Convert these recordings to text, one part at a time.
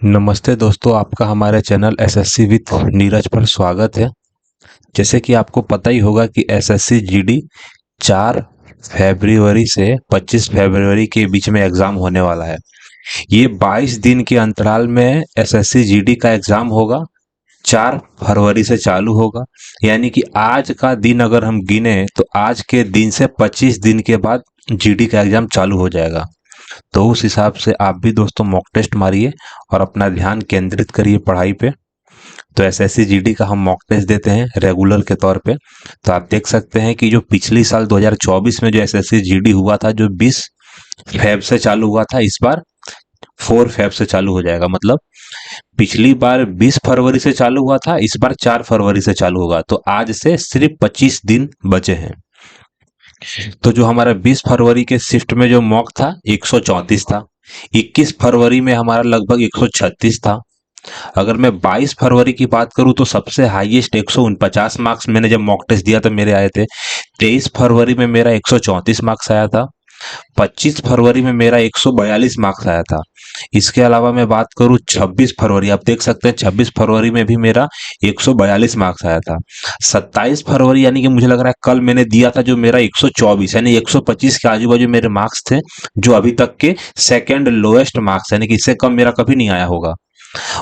नमस्ते दोस्तों, आपका हमारे चैनल एसएससी विद नीरज पर स्वागत है। जैसे कि आपको पता ही होगा कि एसएससी जीडी 4 फरवरी से 25 फरवरी के बीच में एग्ज़ाम होने वाला है। ये 22 दिन के अंतराल में एसएससी जीडी का एग्ज़ाम होगा। 4 फरवरी से चालू होगा, यानी कि आज का दिन अगर हम गिने तो आज के दिन से 25 दिन के बाद जीडी का एग्ज़ाम चालू हो जाएगा। तो उस हिसाब से आप भी दोस्तों मॉक टेस्ट मारिए और अपना ध्यान केंद्रित करिए पढ़ाई पे। तो एसएससी जीडी का हम मॉक टेस्ट देते हैं रेगुलर के तौर पे। तो आप देख सकते हैं कि जो पिछली साल 2024 में जो एसएससी जीडी हुआ था, जो 20 फेब से चालू हुआ था, इस बार 4 फेब से चालू हो जाएगा। मतलब पिछली बार 20 फरवरी से चालू हुआ था, इस बार 4 फरवरी से चालू होगा। तो आज से सिर्फ 25 दिन बचे हैं। तो जो हमारा 20 फरवरी के शिफ्ट में जो मॉक था 134 था, 21 फरवरी में हमारा लगभग 136 था। अगर मैं 22 फरवरी की बात करूं तो सबसे हाईएस्ट 149 मार्क्स मैंने जब मॉक टेस्ट दिया तो मेरे आए थे। 23 फरवरी में मेरा 134 मार्क्स आया था। 25 फरवरी में मेरा 142 मार्क्स आया था। इसके अलावा मैं बात करूं 26 फरवरी, आप देख सकते हैं 26 फरवरी में भी मेरा 142 मार्क्स आया था। 27 फरवरी यानी कि मुझे लग रहा है कल मैंने दिया था, जो मेरा 124 यानी 125 के आजू बाजू मेरे मार्क्स थे, जो अभी तक के सेकेंड लोएस्ट मार्क्स, यानी कि इससे कम मेरा कभी नहीं आया होगा।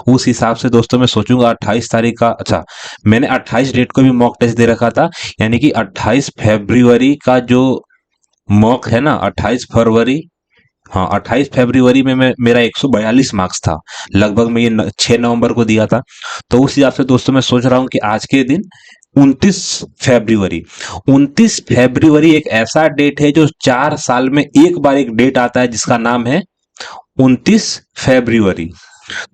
उस हिसाब से दोस्तों मैं सोचूंगा 28 तारीख का, अच्छा मैंने 28 डेट को भी मॉक टेस्ट दे रखा था, यानी कि 28 फरवरी का जो मॉक है ना, 28 फरवरी, हाँ 28 फरवरी में मेरा 142 मार्क्स था। लगभग मैं ये 6 नवंबर को दिया था। तो उस हिसाब से दोस्तों मैं सोच रहा हूँ कि आज के दिन 29 फरवरी एक ऐसा डेट है जो 4 साल में एक बार एक डेट आता है, जिसका नाम है 29 फरवरी।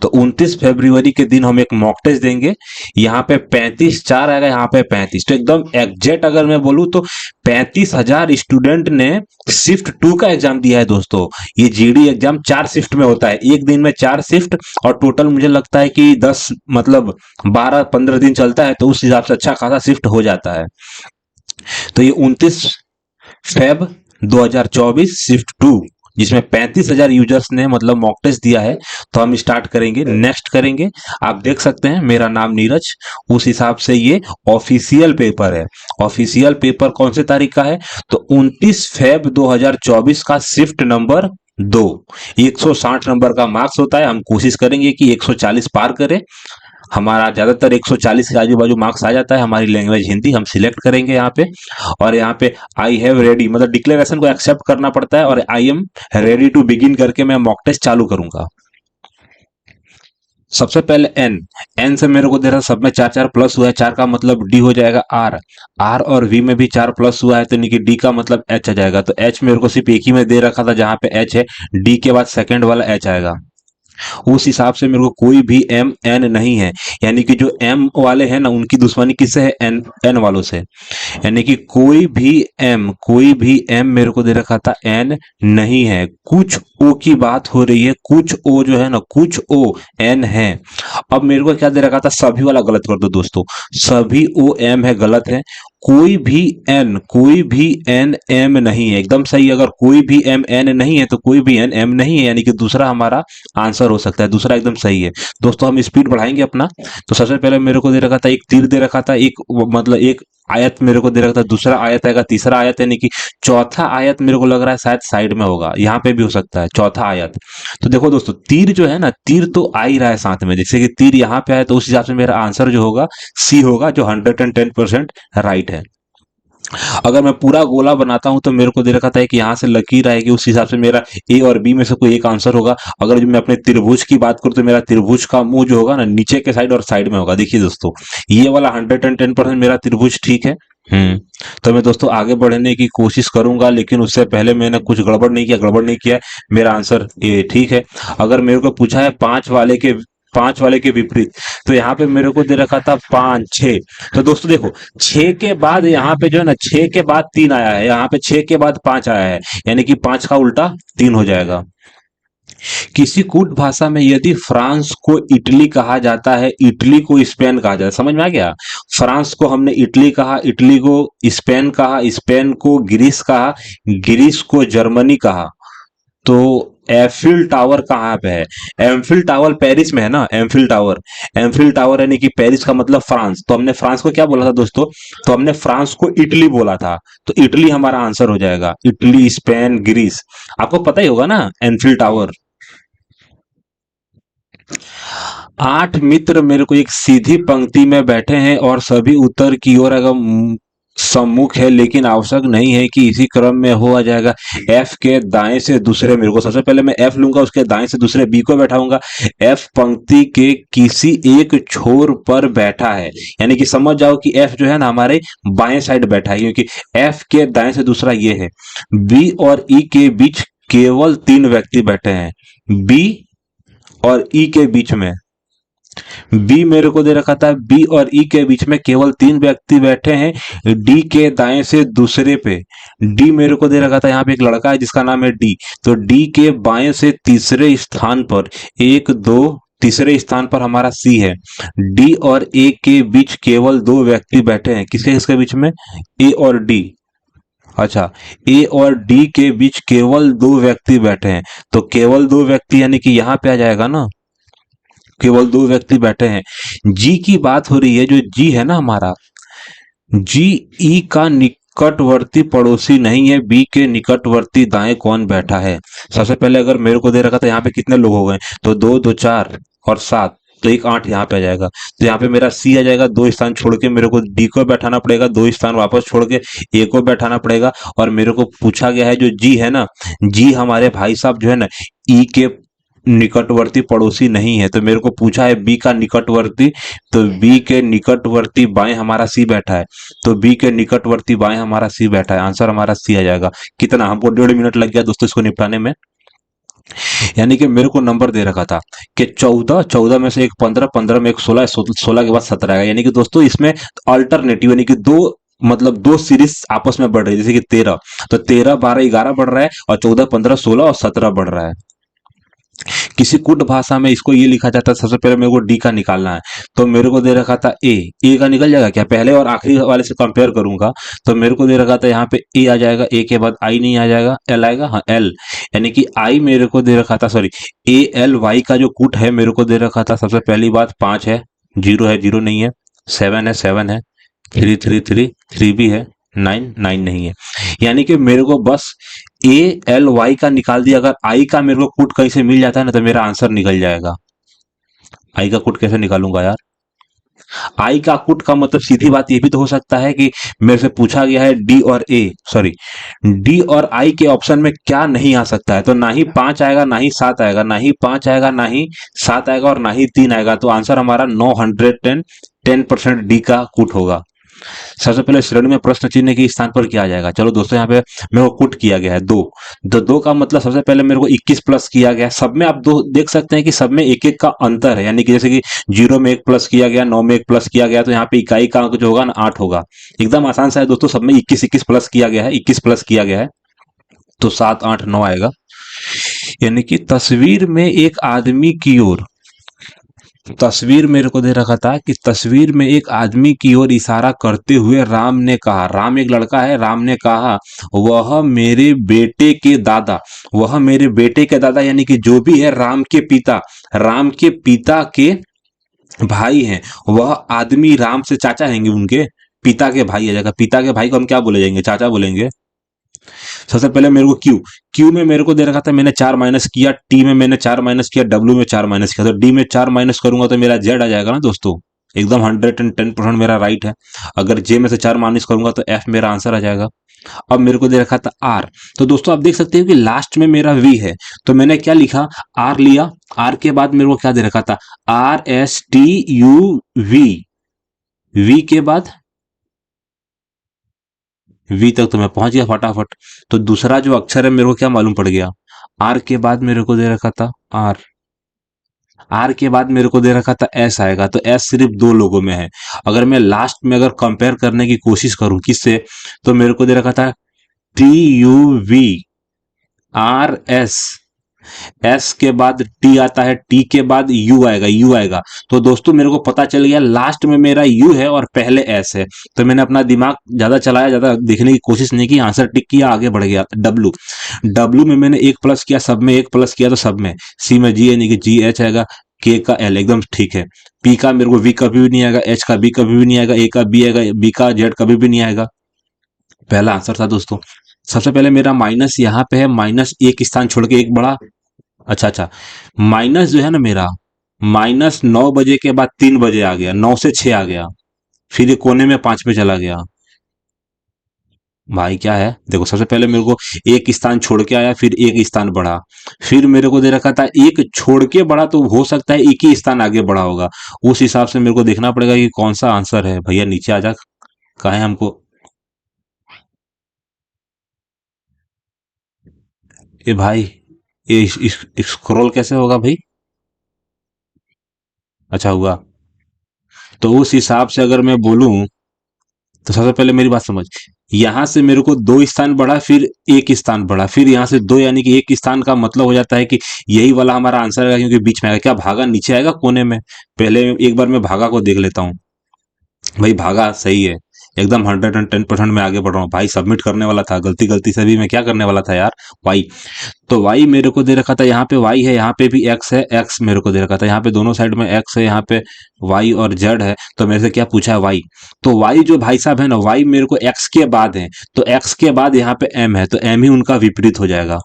तो 29 फरवरी के दिन हम एक मॉक टेस्ट देंगे। यहाँ पे 35 4 आएगा, यहाँ पे 35, तो एकदम एग्जैक्ट अगर मैं बोलूँ तो 35,000 स्टूडेंट ने शिफ्ट 2 का एग्जाम दिया है दोस्तों। ये जीडी एग्जाम 4 शिफ्ट में होता है, एक दिन में 4 शिफ्ट, और टोटल मुझे लगता है कि 10 मतलब 12-15 दिन चलता है, तो उस हिसाब से अच्छा खासा शिफ्ट हो जाता है। तो ये 29 फेब 2024 शिफ्ट 2, जिसमें 35,000 यूजर्स ने मतलब मॉक टेस्ट दिया है। तो हम स्टार्ट करेंगे, नेक्स्ट करेंगे। आप देख सकते हैं मेरा नाम नीरज, उस हिसाब से ये ऑफिशियल पेपर है। ऑफिशियल पेपर कौन से तारीख का है? तो 29 फेब 2024 का शिफ्ट नंबर 2। 160 नंबर का मार्क्स होता है, हम कोशिश करेंगे कि 140 पार करें। हमारा ज्यादातर 140 के आजू बाजू मार्क्स आ जाता है। हमारी लैंग्वेज हिंदी, हम सिलेक्ट करेंगे यहाँ पे। और यहाँ पे आई हैव रेडी, मतलब डिक्लेरेशन को एक्सेप्ट करना पड़ता है, और I am ready to begin करके मैं मॉक टेस्ट चालू करूंगा। सबसे पहले एन, एन से मेरे को दे रहा सब में 4 4 प्लस हुआ है। 4 का मतलब डी हो जाएगा आर, आर और वी में भी 4 प्लस हुआ है, तो यानी कि डी का मतलब एच आ जाएगा। तो एच मेरे को सिर्फ एक ही में दे रखा था, जहां पे एच है, डी के बाद सेकंड वाला एच आएगा। उस हिसाब से मेरे को कोई भी एम एन नहीं है, यानी कि जो एम वाले हैं ना, उनकी दुश्मनी किससे है? एन एन वालों से। यानी कि कोई भी एम मेरे को दे रखा था, एन नहीं है। कुछ ओ की बात हो रही है, कुछ ओ जो है ना, कुछ ओ एन है। अब मेरे को क्या दे रखा था? सभी वाला गलत कर दो दोस्तों, सभी ओ एम है, गलत है। कोई भी एन एम नहीं है, एकदम सही। अगर कोई भी एम एन नहीं है तो कोई भी एन एम नहीं है, यानी कि दूसरा हमारा आंसर हो सकता है, दूसरा एकदम सही है। दोस्तों हम स्पीड बढ़ाएंगे अपना। तो सबसे पहले मेरे को दे रखा था एक तीर दे रखा था, एक मतलब एक आयत मेरे को दे रखा था, दूसरा आयत आएगा, तीसरा आयत, यानी कि चौथा आयत मेरे को लग रहा है शायद साइड में होगा, यहाँ पे भी हो सकता है चौथा आयत। तो देखो दोस्तों, तीर जो है ना, तीर तो आ ही रहा है साथ में, जैसे कि तीर यहाँ पे आया, तो उस हिसाब से मेरा आंसर जो होगा सी होगा, जो 110% राइट है। अगर मैं पूरा गोला बनाता हूं तो मेरे को दे रखा था कि यहाँ से लकीर आएगी, उस हिसाब से मेरा ए और बी में से कोई एक आंसर होगा। अगर जो मैं अपने त्रिभुज की बात करूं तो मेरा त्रिभुज का मुंह जो होगा ना, नीचे के साइड और साइड में होगा। देखिए दोस्तों, ये वाला 110% मेरा त्रिभुज ठीक है। तो मैं दोस्तों आगे बढ़ने की कोशिश करूंगा, लेकिन उससे पहले मैंने कुछ गड़बड़ नहीं किया। मेरा आंसर ये ठीक है। अगर मेरे को पूछा है पांच वाले के विपरीत, तो यहाँ पे मेरे को दे रखा था 5 6। तो दोस्तों देखो, 6 के बाद यहाँ पे जो है ना, 6 के बाद 3 आया है, यहाँ पे 6 के बाद 5 आया है, यानी कि 5 का उल्टा 3 हो जाएगा। किसी कूट भाषा में यदि फ्रांस को इटली कहा जाता है, इटली को स्पेन कहा जाता है, समझ में आ गया? फ्रांस को हमने इटली कहा, इटली को स्पेन कहा, स्पेन को ग्रीस कहा, ग्रीस को जर्मनी कहा। तो एफिल टावर कहाँ पे है? एम्फिल टावर पेरिस में है ना, एम्फिल टावर। एम्फिल टावर यानी कि पेरिस का मतलब फ्रांस, तो हमने फ्रांस को क्या बोला था दोस्तों? तो हमने फ्रांस को इटली बोला था, तो इटली हमारा आंसर हो जाएगा। इटली, स्पेन, ग्रीस, आपको पता ही होगा ना एम्फिल टावर। 8 मित्र मेरे को एक सीधी पंक्ति में बैठे हैं और सभी उत्तर की ओर अगर सम्मुख है, लेकिन आवश्यक नहीं है कि इसी क्रम में हो आ जाएगा। एफ के दाएं से दूसरे मेरे को, सबसे पहले मैं एफ लूंगा, उसके दाएं से दूसरे बी को बैठाऊंगा। एफ पंक्ति के किसी एक छोर पर बैठा है, यानी कि समझ जाओ कि एफ जो है ना हमारे बाएं साइड बैठा है, क्योंकि एफ के दाएं से दूसरा ये है। बी और ई के बीच केवल 3 व्यक्ति बैठे हैं, बी और ई के बीच में। बी मेरे को दे रखा था, बी और ई के बीच में केवल 3 व्यक्ति बैठे हैं, डी के दाएं से दूसरे पे। डी मेरे को दे रखा था, यहाँ पे एक लड़का है जिसका नाम है डी, तो डी के बाएं से तीसरे स्थान पर, एक दो तीसरे स्थान पर हमारा सी है। डी और ए के बीच केवल 2 व्यक्ति बैठे हैं, किसके किसके बीच में? ए और डी। अच्छा, ए और डी के बीच केवल 2 व्यक्ति बैठे हैं, तो केवल 2 व्यक्ति यानी कि यहाँ पे आ जाएगा ना, केवल 2 व्यक्ति बैठे हैं। जी की बात हो रही है, जो जी है ना हमारा, जी ई का निकटवर्ती पड़ोसी नहीं है, बी के निकटवर्ती दाएं कौन बैठा है? सबसे पहले अगर मेरे को दे रखा था यहाँ पे कितने लोग हो गए, तो 2 2 4 और 7, तो एक 8 यहाँ पे आ जाएगा। तो यहाँ पे मेरा सी आ जाएगा, 2 स्थान छोड़ के मेरे को डी को बैठाना पड़ेगा, 2 स्थान वापस छोड़ के ए को बैठाना पड़ेगा। और मेरे को पूछा गया है जो जी है ना, जी हमारे भाई साहब जो है ना ई के निकटवर्ती पड़ोसी नहीं है, तो मेरे को पूछा है बी का निकटवर्ती, तो बी के निकटवर्ती बाएं हमारा सी बैठा है, तो बी के निकटवर्ती बाएं हमारा सी बैठा है, आंसर हमारा सी आ जाएगा। कितना, हमको 1.5 मिनट लग गया दोस्तों इसको निपटाने में। यानी कि मेरे को नंबर दे रखा था कि 14, 14 में से एक 15, 15 में एक 16, 16 के बाद 17 आएगा, यानी कि दोस्तों इसमें अल्टरनेटिव यानी कि दो, मतलब 2 सीरीज आपस में बढ़ रही है, जैसे कि 13, तो 13 12 11 बढ़ रहा है, और 14 15 16 और 17 बढ़ रहा है। किसी कुट भाषा में इसको ये लिखा जाता है, सबसे पहले मेरे को डी का निकालना है, तो मेरे को दे रखा था ए, ए का निकल जाएगा क्या? पहले और आखिरी वाले से कंपेयर करूंगा, तो मेरे को दे रखा था यहाँ पे ए आ जाएगा, ए के बाद आई नहीं आ जाएगा, एल आएगा, हाँ एल, यानी कि आई मेरे को दे रखा था, सॉरी, ए एल वाई का जो कूट है मेरे को दे रखा था, सबसे पहली बात 5 है, 0 है, 0 नहीं है, 7 है, 7 है, 3 3 3 3 भी है, 9 9 नहीं है, यानी कि मेरे को बस ए एल वाई का निकाल दिया। अगर आई का मेरे को कुट कहीं से मिल जाता है ना, तो मेरा आंसर निकल जाएगा। आई का कुट कैसे निकालूंगा यार? आई का कुट का मतलब सीधी बात ये भी तो हो सकता है कि मेरे से पूछा गया है डी और ए, सॉरी, डी और आई के ऑप्शन में क्या नहीं आ सकता है, तो ना ही 5 आएगा, ना ही 7 आएगा, ना ही 5 आएगा, ना ही 7 आएगा, और ना ही 3 आएगा, तो आंसर हमारा 910% डी का कुट होगा। सबसे पहले श्रेणी में प्रश्न चिन्ह के स्थान पर क्या आ जाएगा? चलो दोस्तों, यहाँ पे मेरे को कुट किया गया है 2, तो 2 का मतलब सबसे पहले मेरे को 21 प्लस किया गया है। सब में आप 2 देख सकते हैं कि सब में एक एक का अंतर है, यानी कि जैसे कि 0 में 1 प्लस किया गया, 9 में 1 प्लस किया गया, तो यहाँ पे इकाई का अंक जो होगा ना 8 होगा। एकदम आसान सा है दोस्तों, सब में 21 21 प्लस किया गया है, 21 प्लस किया गया है, तो 7 8 9 आएगा। यानी कि तस्वीर में एक आदमी की ओर, तस्वीर मेरे को दे रखा था कि तस्वीर में एक आदमी की ओर इशारा करते हुए राम ने कहा, राम एक लड़का है, राम ने कहा वह मेरे बेटे के दादा, वह मेरे बेटे के दादा, यानी कि जो भी है राम के पिता, राम के पिता के भाई हैं। वह आदमी राम से चाचा हैंगे, उनके पिता के भाई आ जाएगा। पिता के भाई को हम क्या बोले जाएंगे? चाचा बोलेंगे। सबसे पहले मेरे को क्यू, क्यू में मेरे को दे रखा था, मैंने 4 माइनस किया, टी में मैंने 4 माइनस किया, डब्ल्यू में 4 माइनस किया, तो डी में 4 माइनस करूंगा तो मेरा जेड आ जाएगा ना दोस्तों। एकदम 110% मेरा राइट है। अगर जे में से 4 माइनस करूंगा तो एफ मेरा आंसर आ जाएगा। अब मेरे को दे रखा था आर, तो दोस्तों आप देख सकते हो कि लास्ट में मेरा वी है, तो मैंने क्या लिखा, आर लिया। आर के बाद मेरे को क्या दे रखा था, R S T U V, V के बाद वी तक तो मैं पहुंच गया फटाफट। तो दूसरा जो अक्षर है मेरे को क्या मालूम पड़ गया, आर के बाद मेरे को दे रखा था आर, आर के बाद मेरे को दे रखा था एस आएगा, तो एस सिर्फ 2 लोगों में है। अगर मैं लास्ट में अगर कंपेयर करने की कोशिश करूं किससे, तो मेरे को दे रखा था T U V R S, S के बाद टी आता है, टी के बाद यू आएगा, यू आएगा। तो दोस्तों मेरे को पता चल गया लास्ट में मेरा यू है और पहले एस है। तो मैंने अपना दिमाग ज्यादा चलाया, ज्यादा देखने की कोशिश नहीं की, आंसर टिक किया, आगे बढ़ गया। डब्लू, डब्लू में मैंने एक प्लस किया, सब में एक प्लस किया तो सब में। सी में जी, यानी कि जी एच आएगा, के का एल, एकदम ठीक है। पी का मेरे को वी कभी भी नहीं आएगा, एच का बी कभी भी नहीं आएगा, ए का बी आएगा, बी का जेड कभी भी नहीं आएगा। पहला आंसर था दोस्तों। सबसे पहले मेरा माइनस यहाँ पे है, माइनस एक स्थान छोड़ के एक बड़ा। अच्छा अच्छा, माइनस जो है ना मेरा, माइनस 9 बजे के बाद 3 बजे आ गया, 9 से 6 आ गया, फिर ये कोने में 5 पे चला गया। भाई क्या है, देखो सबसे पहले मेरे को एक स्थान छोड़ के आया, फिर एक स्थान बढ़ा, फिर मेरे को दे रखा था एक छोड़ के बढ़ा, तो हो सकता है एक ही स्थान आगे बढ़ा होगा। उस हिसाब से मेरे को देखना पड़ेगा कि कौन सा आंसर है। भैया नीचे आ जा, कहा है हमको। ए भाई, ये स्क्रॉल कैसे होगा भाई? अच्छा हुआ। तो उस हिसाब से अगर मैं बोलूं, तो सबसे पहले मेरी बात समझ, यहां से मेरे को 2 स्थान बढ़ा, फिर एक स्थान बढ़ा, फिर यहां से दो, यानी कि एक स्थान का मतलब हो जाता है कि यही वाला हमारा आंसर है, क्योंकि बीच में आएगा। क्या भागा नीचे आएगा कोने में? पहले एक बार मैं भागा को देख लेता हूँ। भाई भागा सही है, एकदम 110% में आगे बढ़ रहा हूँ भाई। सबमिट करने वाला था, गलती गलती से भी मैं क्या करने वाला था यार, वाई। तो वाई मेरे को दे रखा था, यहाँ पे वाई है, यहाँ पे भी एक्स है, एक्स मेरे को दे रखा था, यहाँ पे दोनों साइड में एक्स है, यहाँ पे वाई और जेड है। तो मेरे से क्या पूछा है, वाई। तो वाई जो भाई साहब है ना, वाई मेरे को एक्स के बाद है, तो एक्स के बाद यहाँ पे एम है, तो एम ही उनका विपरीत हो जाएगा।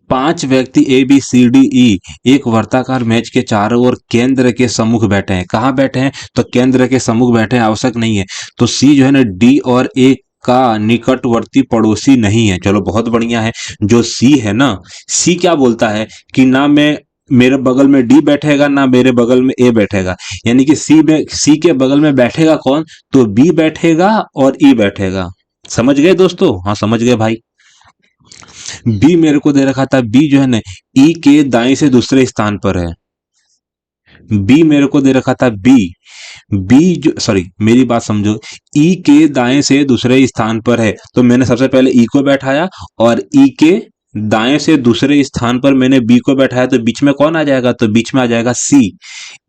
5 व्यक्ति A B C D E एक वर्ताकार मेज के चारों ओर केंद्र के सम्मुख बैठे हैं। कहाँ बैठे हैं? तो केंद्र के सम्मुख बैठे हैं, आवश्यक नहीं है। तो सी जो है ना, डी और ए का निकटवर्ती पड़ोसी नहीं है। चलो बहुत बढ़िया है। जो सी है ना, सी क्या बोलता है कि ना मैं, मेरे बगल में डी बैठेगा ना मेरे बगल में ए बैठेगा, यानी कि सी के बगल में बैठेगा कौन? तो बी बैठेगा और ई बैठेगा। समझ गए दोस्तों? हाँ समझ गए भाई। बी मेरे को दे रखा था, बी जो है ना, ई के दाएं से दूसरे स्थान पर है। बी मेरे को दे रखा था, बी, बी जो, सॉरी मेरी बात समझो, ई के दाएं से दूसरे स्थान पर है। तो मैंने सबसे पहले ई को बैठाया, और ई के दाएं से दूसरे स्थान पर मैंने बी को बैठाया, तो बीच में कौन आ जाएगा? तो बीच में आ जाएगा सी।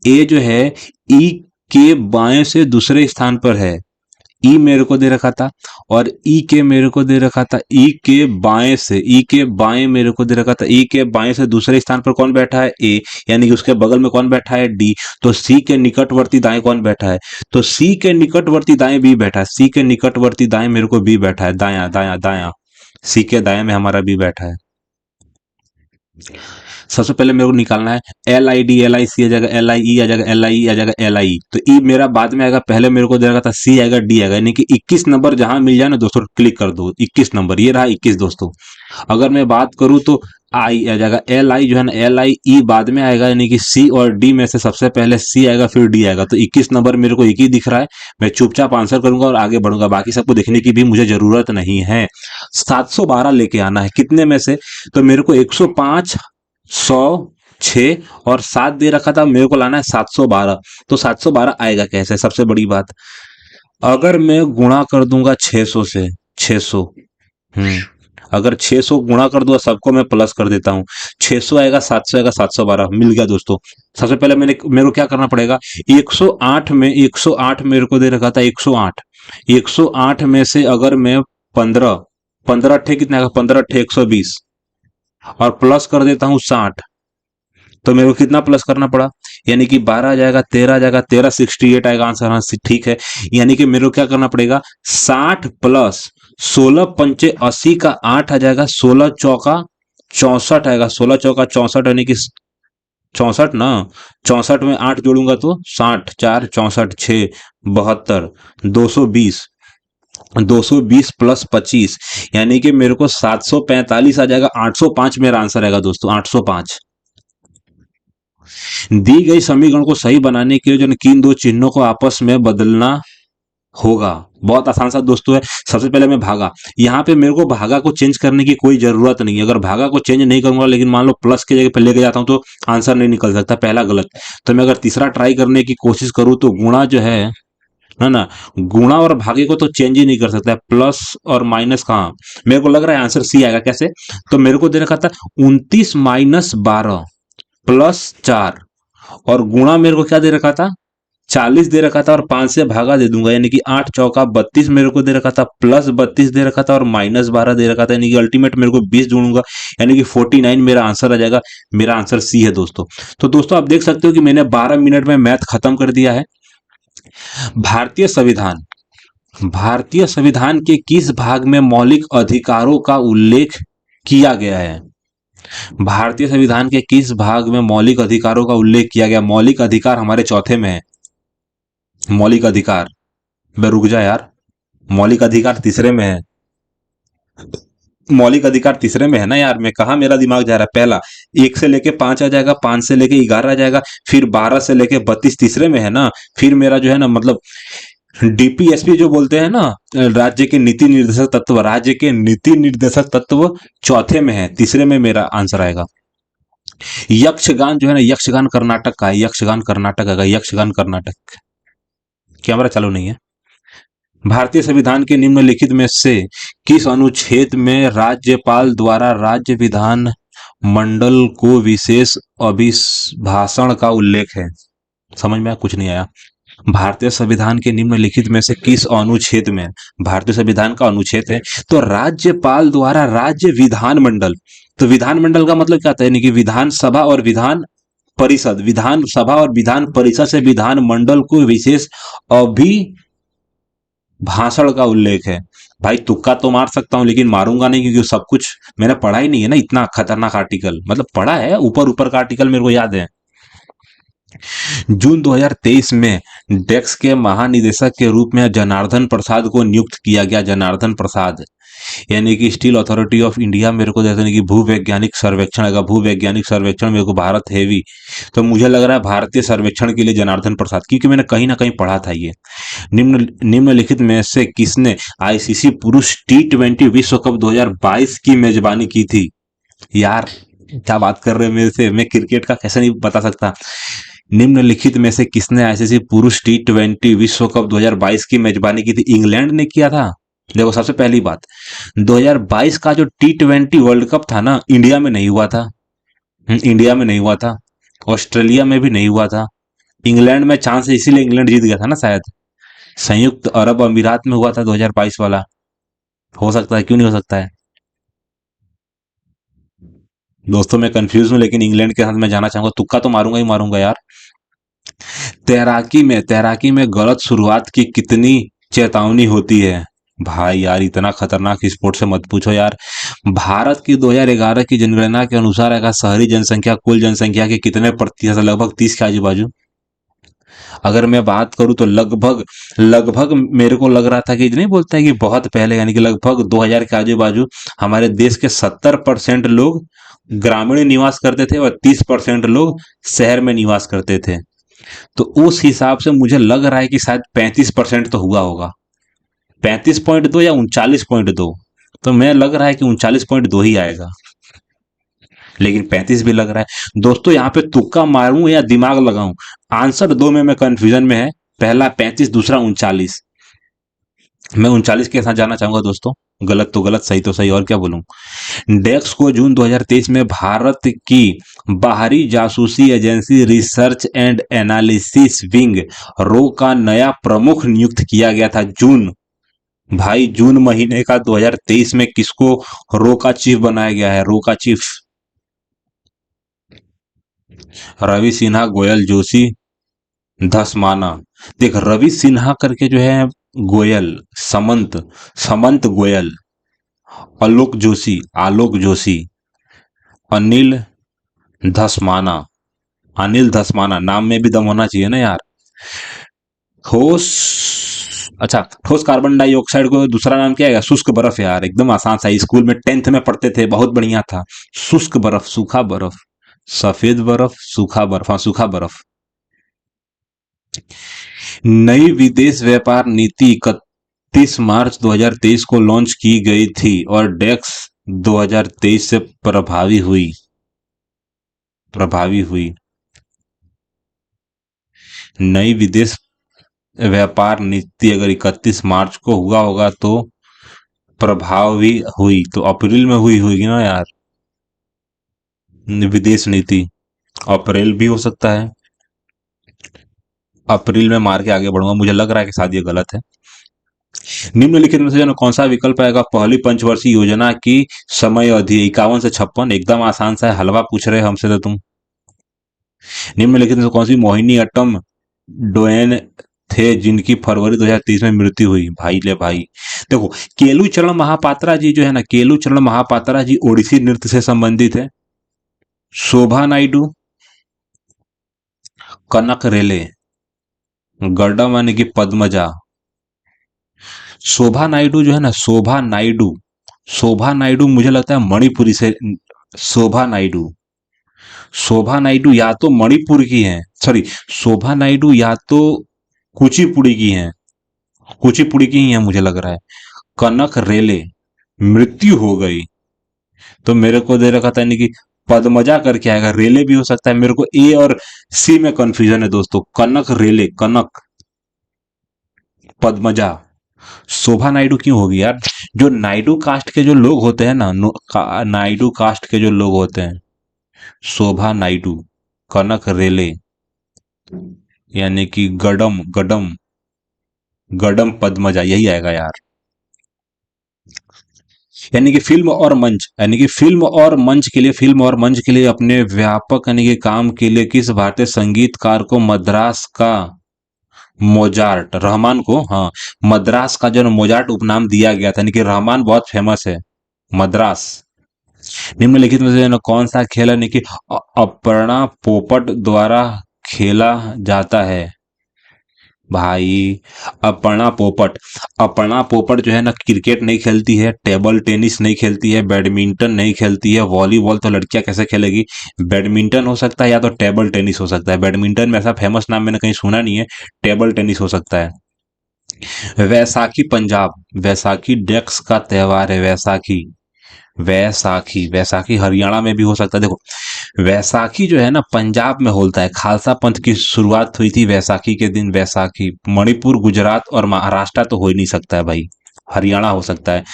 ए जो है, ई के बाएं से दूसरे स्थान पर है, ई मेरे को दे रखा था, और ई के मेरे को दे रखा था, ई के बाएं से, ई के बाएं मेरे को दे रखा था, ई के बाएं से दूसरे स्थान पर कौन बैठा है? ए, यानी कि उसके बगल में कौन बैठा है? डी। तो सी के निकटवर्ती दाएं कौन बैठा है? तो सी के निकटवर्ती दाएं बी बैठा है। सी के निकटवर्ती दाएं मेरे को बी बैठा है, दाया दाया दाया, सी के दाएं में हमारा बी बैठा है। सबसे पहले मेरे को निकालना है L I D, L I C आ जाएगा, एल आई ई आ जाएगा, एल आई ई आ जाएगा, एल आई। तो ई मेरा बाद में आएगा, पहले मेरे को दे रखा था सी आएगा, डी आएगा, यानी कि 21 नंबर जहां मिल जाए ना दोस्तों, क्लिक कर दो 21 नंबर, ये रहा 21 दोस्तों। अगर मैं बात करूं तो आई आ जाएगा, एल आई जो है ना, एल आई ई बाद में आएगा, यानी कि सी और डी में से सबसे पहले सी आएगा फिर डी आएगा। तो 21 नंबर मेरे को एक ही दिख रहा है, मैं चुपचाप आंसर करूंगा और आगे बढ़ूंगा, बाकी सबको देखने की भी मुझे जरूरत नहीं है। 712 लेके आना है, कितने में से? तो मेरे को 105, 100, 6 और 7 दे रखा था, मेरे को लाना है 712। तो 712 आएगा कैसे? सबसे बड़ी बात, अगर मैं गुणा कर दूंगा 600 से, 600, हम्म, अगर 600 गुणा कर दूंगा, सबको मैं प्लस कर देता हूँ, 600 आएगा, 700 आएगा, 712 मिल गया दोस्तों। सबसे पहले मेरे को क्या करना पड़ेगा? 108 में, 108 मेरे को दे रखा था, 108, 108 में से अगर मैं 15, 15 अट्ठे कितना आएगा? 15 अट्ठे 120, और प्लस कर देता हूँ 60। तो मेरे को कितना प्लस करना पड़ा? यानी कि 12 आ जाएगा, 13 आ जाएगा, 13 68 आएगा आंसर। हाँ ठीक है, यानी कि मेरे को क्या करना पड़ेगा? 60 प्लस 16 पंचे 80 का 8 आ जाएगा, 16 चौका 64 आएगा, 16 चौका 64, यानी कि 64 ना, 64 में 8 जोड़ूंगा तो 60, 4 64, 6 72, 220, 220 प्लस 25, यानी कि मेरे को 745 आ जाएगा। 805 मेरा आंसर आएगा दोस्तों, 805। दी गई समीकरण को सही बनाने के लिए जो किन दो चिन्हों को आपस में बदलना होगा? बहुत आसान सा दोस्तों है। सबसे पहले मैं भागा, यहाँ पे मेरे को भागा को चेंज करने की कोई जरूरत नहीं है। अगर भागा को चेंज नहीं करूंगा, लेकिन मान लो प्लस के जगह पे लेके जाता हूं, तो आंसर नहीं निकल सकता, पहला गलत। तो मैं अगर तीसरा ट्राई करने की कोशिश करूं, तो गुणा जो है, है ना। गुणा और भागे को तो चेंज ही नहीं कर सकता है, प्लस और माइनस कहाँ। मेरे को लग रहा है आंसर सी आएगा। कैसे? तो मेरे को दे रखा था 29 - 12 +4, और गुणा मेरे को क्या दे रखा था, 40 दे रखा था, और 5 से भागा दे दूंगा, यानी कि 8 चौका 32 मेरे को दे रखा था, प्लस 32 दे रखा था, और -12 दे रखा था, यानी कि अल्टीमेट मेरे को 20 जोड़ूंगा, यानी कि 49 मेरा आंसर आ जाएगा। मेरा आंसर सी है दोस्तों। तो दोस्तों आप देख सकते हो कि मैंने 12 मिनट में मैथ खत्म कर दिया है। भारतीय संविधान, भारतीय संविधान के किस भाग में मौलिक अधिकारों का उल्लेख किया गया है? भारतीय संविधान के किस भाग में मौलिक अधिकारों का उल्लेख किया गया? मौलिक अधिकार हमारे चौथे में है। मौलिक अधिकार, बे रुक जा यार, मौलिक अधिकार तीसरे में है। मौलिक अधिकार तीसरे में है ना यार, मैं कहा मेरा दिमाग जा रहा है। पहला 1 से लेके 5 आ जाएगा, 5 से लेके 11 आ जाएगा, फिर 12 से लेके 32 तीसरे में है ना, फिर मेरा जो है ना मतलब डीपीएसपी जो बोलते हैं ना, राज्य के नीति निर्देशक तत्व, राज्य के नीति निर्देशक तत्व चौथे में है, तीसरे में मेरा आंसर आएगा। यक्षगान जो है ना, यक्षगान कर्नाटक का है, यक्षगान कर्नाटक का, यक्षगान कर्नाटक। कैमरा चालू नहीं है। भारतीय संविधान के निम्नलिखित में से किस अनुच्छेद में राज्यपाल द्वारा राज्य विधान मंडल को विशेष अभिभाषण का उल्लेख है? समझ में कुछ नहीं आया। भारतीय संविधान के निम्नलिखित में से किस अनुच्छेद में, भारतीय संविधान का अनुच्छेद है, तो राज्यपाल द्वारा राज्य विधान मंडल। तो विधान मंडल का मतलब क्या था, यानी कि विधानसभा और विधान परिषद, विधानसभा और विधान परिषद से विधान मंडल को विशेष अभिभाषण का उल्लेख है। भाई तुक्का तो मार सकता हूं, लेकिन मारूंगा नहीं, क्योंकि सब कुछ मैंने पढ़ा ही नहीं है ना, इतना खतरनाक आर्टिकल, मतलब पढ़ा है ऊपर ऊपर का आर्टिकल मेरे को याद है। जून 2023 में डेक्स के महानिदेशक के रूप में जनार्दन प्रसाद को नियुक्त किया गया। जनार्दन प्रसाद, यानी कि स्टील अथॉरिटी ऑफ इंडिया मेरे को जैसे कि भूवैज्ञानिक सर्वेक्षण, अगर भूवैज्ञानिक सर्वेक्षण मेरे को भारत हैवी, तो मुझे लग रहा है भारतीय सर्वेक्षण के लिए जनार्दन प्रसाद, क्योंकि मैंने कहीं ना कहीं पढ़ा था ये। निम्नलिखित में से किसने आईसीसी पुरुष T20 विश्व कप 2022 की मेजबानी की थी? यार क्या बात कर रहे हो मेरे से, मैं क्रिकेट का कैसे नहीं बता सकता। निम्नलिखित में से किसने आईसीसी पुरुष T20 विश्व कप 2022 की मेजबानी की थी? इंग्लैंड ने किया था। देखो सबसे पहली बात, 2022 का जो T20 वर्ल्ड कप था ना, इंडिया में नहीं हुआ था। इंडिया में नहीं हुआ था, ऑस्ट्रेलिया में भी नहीं हुआ था। इंग्लैंड में चांस है, इसीलिए इंग्लैंड जीत गया था ना शायद। संयुक्त अरब अमीरात में हुआ था 2022 वाला। हो सकता है, क्यों नहीं हो सकता है दोस्तों। मैं कंफ्यूज हूं, लेकिन इंग्लैंड के साथ मैं जाना चाहूंगा, तुक्का तो मारूंगा ही मारूंगा यार। तैराकी में गलत शुरुआत की कितनी चेतावनी होती है? भाई यार इतना खतरनाक स्पोर्ट से मत पूछो यार। भारत की 2011 की जनगणना के अनुसार अगर शहरी जनसंख्या कुल जनसंख्या के कितने प्रतिशत, लगभग 30 के आजू बाजू। अगर मैं बात करूं तो लगभग लगभग मेरे को लग रहा था कि नहीं बोलता है कि बहुत पहले, यानी कि लगभग 2000 के आजू बाजू हमारे देश के 70% लोग ग्रामीण निवास करते थे और 30% लोग शहर में निवास करते थे। तो उस हिसाब से मुझे लग रहा है कि शायद 35% तो हुआ होगा। 35.2 या 39.2, तो मैं लग रहा है कि 39.2 ही आएगा, लेकिन 35 भी लग रहा है दोस्तों। यहाँ पे तुक्का मारूं या दिमाग लगाऊं, आंसर दो में मैं कंफ्यूजन में है। पहला 35, दूसरा 39। मैं 39 के साथ जाना चाहूंगा दोस्तों। गलत तो गलत, सही तो सही, और क्या बोलूं। डेक्स को जून 2023 में भारत की बाहरी जासूसी agency research and analysis wing रो का नया प्रमुख नियुक्त किया गया था। जून, भाई जून महीने का 2023 में किसको रो का चीफ बनाया गया है? रो का चीफ रवि सिन्हा, गोयल, जोशी, धसमाना। देख रवि सिन्हा करके जो है गोयल, समंत, समंत गोयल, आलोक जोशी, अनिल धसमाना। अनिल धसमाना, नाम में भी दम होना चाहिए ना यार। ठोस, अच्छा ठोस कार्बन डाइऑक्साइड को दूसरा नाम क्या है? शुष्क बर्फ। यार एकदम आसान सा, स्कूल में 10th में पढ़ते थे, बहुत बढ़िया था। शुष्क बर्फ, सूखा बर्फ, सफेद बर्फ, सूखा बर्फ, हाँ सूखा बर्फ। नई विदेश व्यापार नीति 31 मार्च 2023 को लॉन्च की गई थी और डेक्स 2023 से प्रभावी हुई। नई विदेश व्यापार नीति अगर 31 मार्च को हुआ होगा तो प्रभावी हुई तो अप्रैल में हुई होगी ना यार। विदेश नीति अप्रैल भी हो सकता है। अप्रैल में मार के आगे बढ़ूंगा, मुझे लग रहा है कि शायद ये गलत है। निम्नलिखित में से जो है ना कौन सा विकल्प आएगा? पहली पंचवर्षीय योजना की समय अवधि 51 से 56। एकदम आसान सा है, हलवा पूछ रहे हो हमसे तो तुम। निम्नलिखित में से कौन सी मोहिनीअट्टम डोयन थे जिनकी फरवरी 2023 में मृत्यु हुई? भाई ले भाई, देखो केलुचरण महापात्रा जी जो है ना, केलुचरण महापात्रा जी ओडिसी नृत्य से संबंधित है। शोभा नायडू, कनक रेले, गर्डम यानी कि पद्मजा। शोभा नायडू जो है ना, शोभा नायडू, शोभा नायडू मुझे लगता है मणिपुरी से। शोभा नायडू, शोभा नायडू या तो मणिपुर की हैं, सॉरी, शोभा नायडू या तो कुचिपुड़ी की हैं, कुचिपुड़ी की ही हैं मुझे लग रहा है। कनक रेले मृत्यु हो गई, तो मेरे को दे रखा था यानी कि पद्मजा करके आएगा, रेले भी हो सकता है। मेरे को ए और सी में कंफ्यूजन है दोस्तों, कनक रेले, कनक, पद्मजा। शोभा नायडू क्यों होगी यार? जो नायडू कास्ट के जो लोग होते हैं ना, नायडू कास्ट के जो लोग होते हैं, शोभा नायडू, कनक रेले, यानी कि गडम गडम, गडम पद्मजा, यही आएगा यार। यानी कि फिल्म और मंच, यानी कि फिल्म और मंच के लिए, फिल्म और मंच के लिए अपने व्यापक यानी कि काम के लिए किस भारतीय संगीतकार को मद्रास का मोजार्ट, रहमान को, हाँ, मद्रास का जो मोजार्ट उपनाम दिया गया था, यानी कि रहमान बहुत फेमस है, मद्रास। निम्नलिखित में से कौन सा खेल है, यानी कि अपर्णा पोपट द्वारा खेला जाता है? भाई अपर्णा पोपट, अपर्णा पोपट जो है ना क्रिकेट नहीं खेलती है, टेबल टेनिस नहीं खेलती है, बैडमिंटन नहीं खेलती है, वॉलीबॉल तो लड़कियां कैसे खेलेगी? बैडमिंटन हो सकता है या तो टेबल टेनिस हो सकता है। बैडमिंटन में ऐसा फेमस नाम मैंने कहीं सुना नहीं है, टेबल टेनिस हो सकता है। वैसाखी पंजाब, वैसाखी डेक्स का त्योहार है, वैसाखी, वैसाखी, वैसाखी हरियाणा में भी हो सकता है। देखो वैसाखी जो है ना पंजाब में होता है, खालसा पंथ की शुरुआत हुई थी वैसाखी के दिन। वैसाखी मणिपुर, गुजरात और महाराष्ट्र तो हो ही नहीं सकता है भाई, हरियाणा हो सकता है।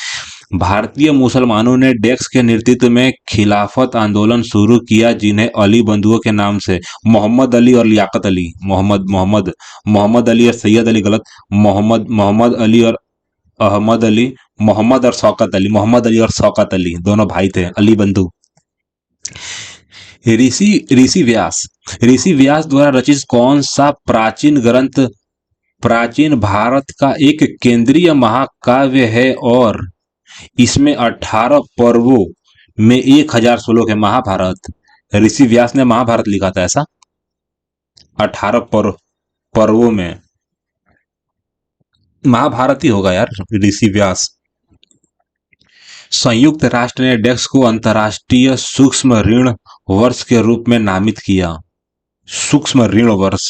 भारतीय मुसलमानों ने डेक्स के नेतृत्व में खिलाफत आंदोलन शुरू किया जिन्हें अली बंधुओं के नाम से, मोहम्मद अली और लियाकत अली, मोहम्मद अली और सैयद अली, गलत, मोहम्मद अली और अहमद अली, मोहम्मद और शौकत अली, मोहम्मद अली और शौकत अली दोनों भाई थे, अली बंधु। ऋषि ऋषि व्यास, ऋषि व्यास द्वारा रचित कौन सा प्राचीन ग्रंथ प्राचीन भारत का एक केंद्रीय महाकाव्य है और इसमें 18 पर्वों में 1000 श्लोक है? महाभारत। ऋषि व्यास ने महाभारत लिखा था ऐसा? 18 पर्वों में महाभारत ही होगा यार, ऋषि व्यास। संयुक्त राष्ट्र ने डेक्स को अंतर्राष्ट्रीय सूक्ष्म ऋण वर्ष के रूप में नामित किया। सूक्ष्म ऋण वर्ष,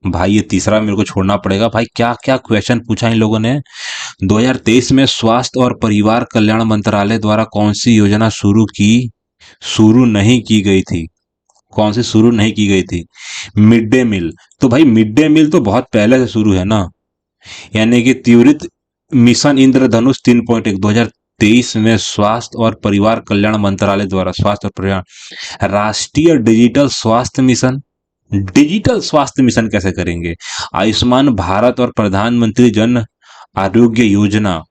भाई ये तीसरा मेरे को छोड़ना पड़ेगा भाई, क्या क्या क्वेश्चन पूछा इन लोगों ने। 2023 में स्वास्थ्य और परिवार कल्याण मंत्रालय द्वारा कौन सी योजना शुरू नहीं की गई थी? कौन सी शुरू नहीं की गई थी? Mid day meal. तो भाई मिड डे मील तो बहुत पहले से शुरू है ना, यानी कि त्वरित मिशन इंद्रधनुष 3.1 2023 में स्वास्थ्य और परिवार कल्याण मंत्रालय द्वारा, स्वास्थ्य और परिवार, राष्ट्रीय डिजिटल स्वास्थ्य मिशन, डिजिटल स्वास्थ्य मिशन कैसे करेंगे? आयुष्मान भारत और प्रधानमंत्री जन आरोग्य योजना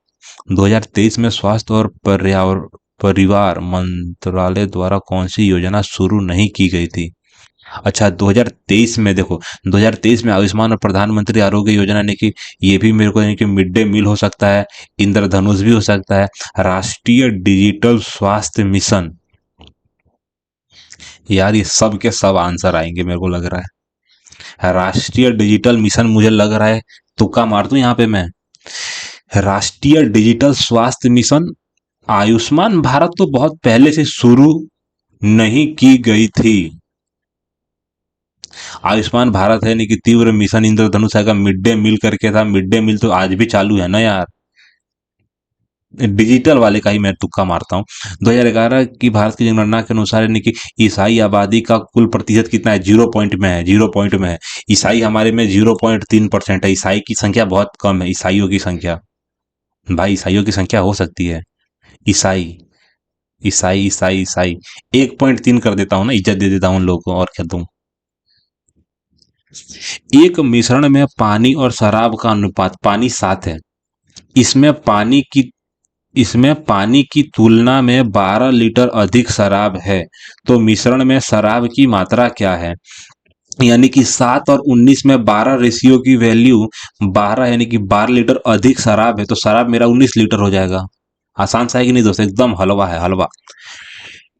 2023 में स्वास्थ्य और परिवार मंत्रालय द्वारा कौन सी योजना शुरू नहीं की गई थी? अच्छा 2023 में, देखो 2023 में आयुष्मान और प्रधानमंत्री आरोग्य योजना, यानी कि ये भी मेरे को यानी कि मिड डे मील हो सकता है, इंद्रधनुष भी हो सकता है, राष्ट्रीय डिजिटल स्वास्थ्य मिशन। यार ये सब के सब आंसर आएंगे मेरे को लग रहा है। राष्ट्रीय डिजिटल मिशन मुझे लग रहा है, तुक्का मार दूं यहाँ पे मैं, राष्ट्रीय डिजिटल स्वास्थ्य मिशन। आयुष्मान भारत तो बहुत पहले से शुरू नहीं की गई थी। आयुष्मान भारत है यानी कि तीव्र मिशन इंद्रधनुष है, मिड डे मील करके था, मिड डे मील तो आज भी चालू है ना यार। डिजिटल वाले का ही मैं तुक्का मारता हूँ। 2011 की भारत की जनगणना के अनुसार यानी कि ईसाई आबादी का कुल प्रतिशत कितना है, 0 पॉइंट में है, 0 पॉइंट में है। ईसाई हमारे में 0.3% है। ईसाई की संख्या बहुत कम है, ईसाइयों की संख्या। भाई ईसाइयों की संख्या हो सकती है। ईसाई ईसाई ईसाई ईसाई 1.3 कर देता हूँ ना, इज्जत दे देता हूँ उन लोगों को, और क्या दूं। एक मिश्रण में पानी और शराब का अनुपात, पानी 7 है। इसमें पानी की इसमें पानी की तुलना में 12 लीटर अधिक शराब है, तो मिश्रण में शराब की मात्रा क्या है। यानी कि 7 और 19 में 12 रेशियो की वैल्यू 12, यानी कि 12 लीटर अधिक शराब है, तो शराब मेरा 19 लीटर हो जाएगा। आसान सा है कि नहीं दोस्तों, एकदम हलवा है, हलवा।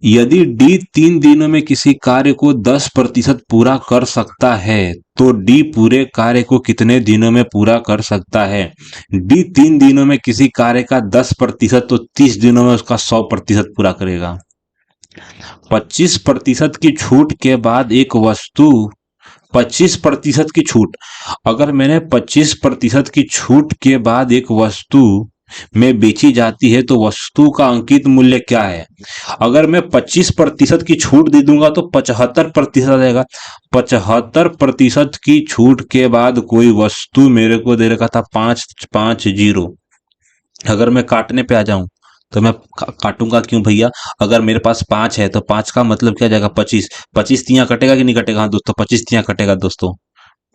यदि डी 3 दिनों में किसी कार्य को 10% पूरा कर सकता है, तो डी पूरे कार्य को कितने दिनों में पूरा कर सकता है। डी 3 दिनों में किसी कार्य का 10%, तो 30 दिनों में उसका 100% पूरा करेगा। 25% की छूट के बाद एक वस्तु, 25% की छूट, अगर मैंने 25% की छूट के बाद एक वस्तु में बेची जाती है, तो वस्तु का अंकित मूल्य क्या है। अगर मैं 25% की छूट दे दूंगा तो 75% आ जाएगा। 75% की छूट के बाद कोई वस्तु मेरे को दे रखा था 550। अगर मैं काटने पे आ जाऊं तो मैं काटूंगा क्यों भैया। अगर मेरे पास 5 है तो 5 का मतलब क्या जाएगा, 25। 25 तियां कटेगा कि नहीं कटेगा। हाँ दोस्तों, 25 तियां कटेगा दोस्तों,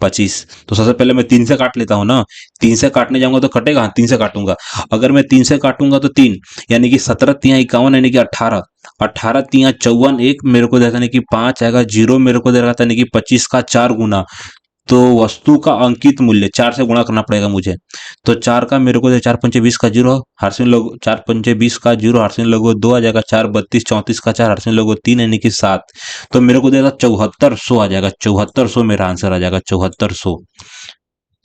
25। तो सबसे पहले मैं 3 से काट लेता हूँ ना। 3 से काटने जाऊंगा तो कटेगा, हाँ 3 से काटूंगा। अगर मैं 3 से काटूंगा तो 3, यानी कि 17 तियां 51, यानी कि 18। 18 तियां 54, एक मेरे को देता, यानी कि 5 आएगा। जीरो मेरे को दे रहा था, यानी कि 25 का 4 गुना। तो वस्तु का अंकित मूल्य 4 से गुणा करना पड़ेगा मुझे। तो 4 का मेरे को 4 पंचे 20 का जीरो, हर्षिन लोग 4 पंचे 20 का जीरो, हर्षिन लोगो 2 आ जाएगा। 4 32, 34 का 4, हर्षिन लोगो 3, यानी कि 7। तो मेरे को देगा 7400 आ जाएगा। 7400 मेरा आंसर आ जाएगा, 7400।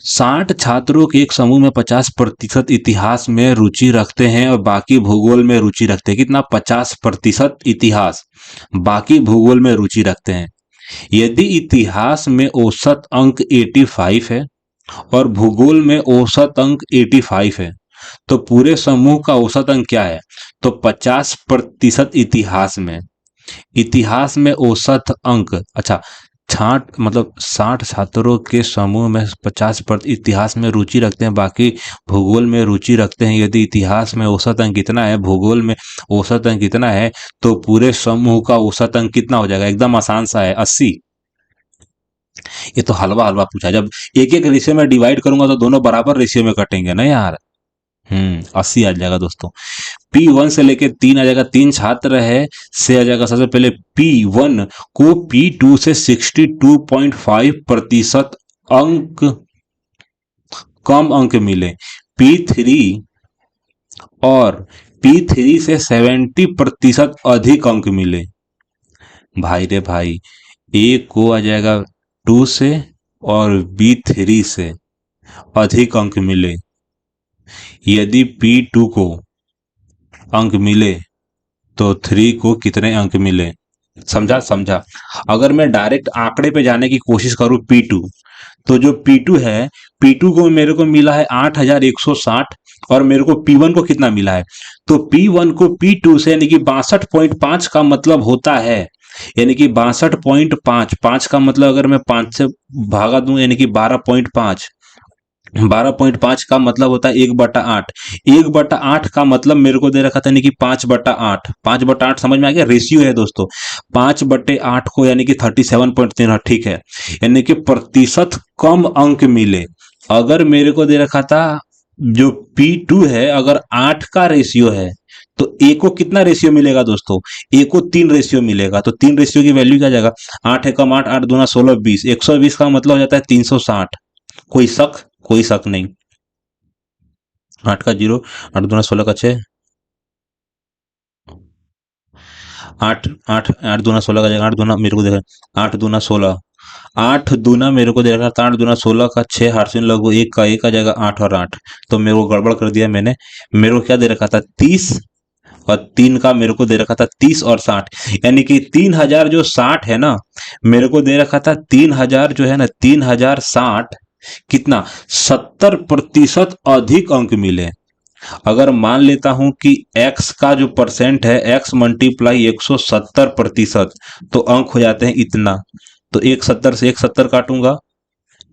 60 छात्रों के एक समूह में 50% इतिहास में रुचि रखते हैं और बाकी भूगोल में रुचि रखते हैं। कितना, 50% इतिहास, बाकी भूगोल में रुचि रखते हैं। यदि इतिहास में औसत अंक 85 है और भूगोल में औसत अंक 85 है, तो पूरे समूह का औसत अंक क्या है। तो 50% इतिहास में औसत अंक, अच्छा, 60 छात्रों के समूह में 50% इतिहास में रुचि रखते हैं, बाकी भूगोल में रुचि रखते हैं। यदि इतिहास में औसत अंक कितना है, भूगोल में औसत अंक कितना है, तो पूरे समूह का औसत अंक कितना हो जाएगा। एकदम आसान सा है, 80। ये तो हलवा हलवा पूछा है। जब एक एक रेशियो में डिवाइड करूंगा तो दोनों बराबर रेशियो में कटेंगे ना यार। 80 आ जाएगा दोस्तों। P1 से लेके 3 आ जाएगा। 3 छात्र है से आ जाएगा। सबसे पहले P1 को P2 से 62.5% अंक कम अंक मिले। P3 और P3 से 70% अधिक अंक मिले। भाई रे भाई, ए को आ जाएगा 2 से और B3 से अधिक अंक मिले। यदि P2 को अंक मिले तो 3 को कितने अंक मिले। समझा समझा। अगर मैं डायरेक्ट आंकड़े पे जाने की कोशिश करूं P2, तो जो P2 है, P2 को मेरे को मिला है 8160 और मेरे को P1 को कितना मिला है। तो P1 को P2 से, यानी कि 62.5 का मतलब होता है, यानी कि 62.5, 5 का मतलब अगर मैं 5 से भागा दूं, यानी कि 12.5। 12.5 का मतलब होता है 1/8। 1/8 का मतलब मेरे को दे रखा था, यानी कि 5/8। 5/8 समझ में आ गया, रेशियो है दोस्तों। 5/8 को यानी कि 37.3, ठीक है। यानी कि प्रतिशत कम अंक मिले। अगर मेरे को दे रखा था जो P2 है, अगर 8 का रेशियो है, तो ए को कितना रेशियो मिलेगा दोस्तों। ए को 3 रेशियो मिलेगा। तो 3 रेशियो की वैल्यू क्या जाएगा, 8 एकम 8, 8 दूना 16, 20। 120 का मतलब हो जाता है 360। कोई शक, कोई शक नहीं। 8 का 0, 8 दूना 16 का 6, 8 8 8 दूना 16 का जाएगा। 8 दूना मेरे को देखा, 8 दूना 16, 8 दूना मेरे को देखा था 8 दूना 16 का 6, हार्सिन लगो 1 का 1 आ जाएगा। 8 और 8, तो मेरे को गड़बड़ कर दिया मैंने। मेरे को क्या दे रखा था, 30, और 3 का मेरे को दे रखा था 30 और 60, यानी कि 3000 जो 60 है ना, मेरे को दे रखा था 3000 जो है ना, 3060 कितना, 70% अधिक अंक मिले। अगर मान लेता हूं कि x का जो परसेंट है x मल्टीप्लाई 170%, तो अंक हो जाते हैं इतना। तो एक 70 से एक 70 काटूंगा,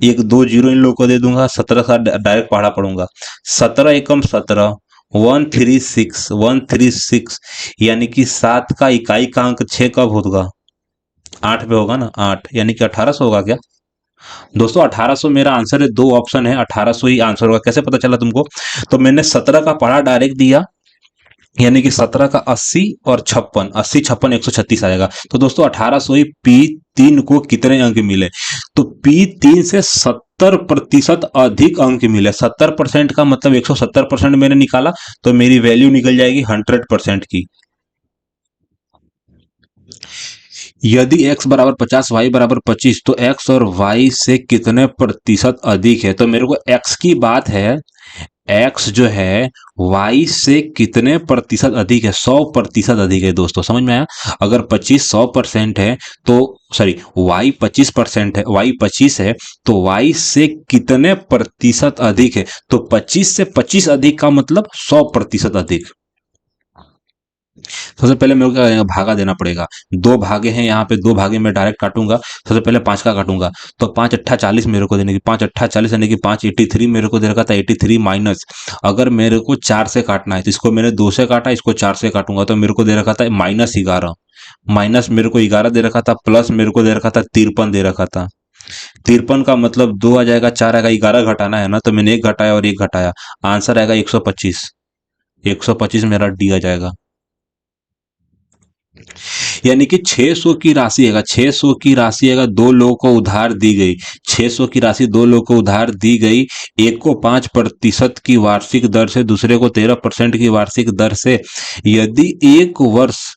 एक दो जीरो इन लोगों को दे दूंगा, 17 का डायरेक्ट पढ़ा पड़ूंगा। 17 एकम 17, 136 यानी कि 7 का इकाई का अंक 6 कब होगा? 8 पे होगा ना, 8 यानी कि 1800 होगा क्या दोस्तों? 1800 मेरा आंसर है। दो ऑप्शन है, 1800 ही आंसर होगा। कैसे पता चला तुमको? तो मैंने 17 का पढ़ा डायरेक्ट दिया, यानी कि 17 का 80 और 56, 80 56 136 आएगा। तो दोस्तों 1800 ही P3 को कितने अंक मिले? तो P3 से 70% अधिक अंक मिले। 70% का मतलब 170% मैंने निकाला, तो मेरी वैल्यू निकल जाएगी 100% की। यदि x बराबर 50, y बराबर 25, तो x और y से कितने प्रतिशत अधिक है? तो मेरे को x की बात है, x जो है y से कितने प्रतिशत अधिक है? 100% अधिक है दोस्तों, समझ में आया? अगर 25 100% है तो सॉरी y 25% है, y 25 है, तो y से कितने प्रतिशत अधिक है? तो 25 से 25 अधिक का मतलब 100% अधिक। सबसे पहले मेरे को क्या करेंगे, भागा देना पड़ेगा। दो भागे हैं यहाँ पे, दो भागे में डायरेक्ट काटूंगा। सबसे पहले 5 का काटूंगा, तो 5 अट्ठा 40 मेरे को देने की, 5 अट्ठा 40 यानी कि 5 83 मेरे को दे रखा था। 83 माइनस, अगर मेरे को 4 से काटना है तो इसको मैंने 2 से काटा, इसको 4 से काटूंगा तो मेरे को दे रखा था -11। माइनस मेरे को 11 दे रखा था, प्लस मेरे को दे रखा था 53 दे रखा था। 53 का मतलब 2 आ जाएगा, 4 आएगा, 11 घटाना है ना, तो मैंने एक घटाया और एक घटाया, आंसर आएगा 125। 125 मेरा डी आ जाएगा। यानी कि 600 की राशि है, 600 की राशि है, दो लोगों को उधार दी गई। 600 की राशि दो लोगों को उधार दी गई। एक को 5% की वार्षिक दर से, दूसरे को 13% की वार्षिक दर से। यदि एक वर्ष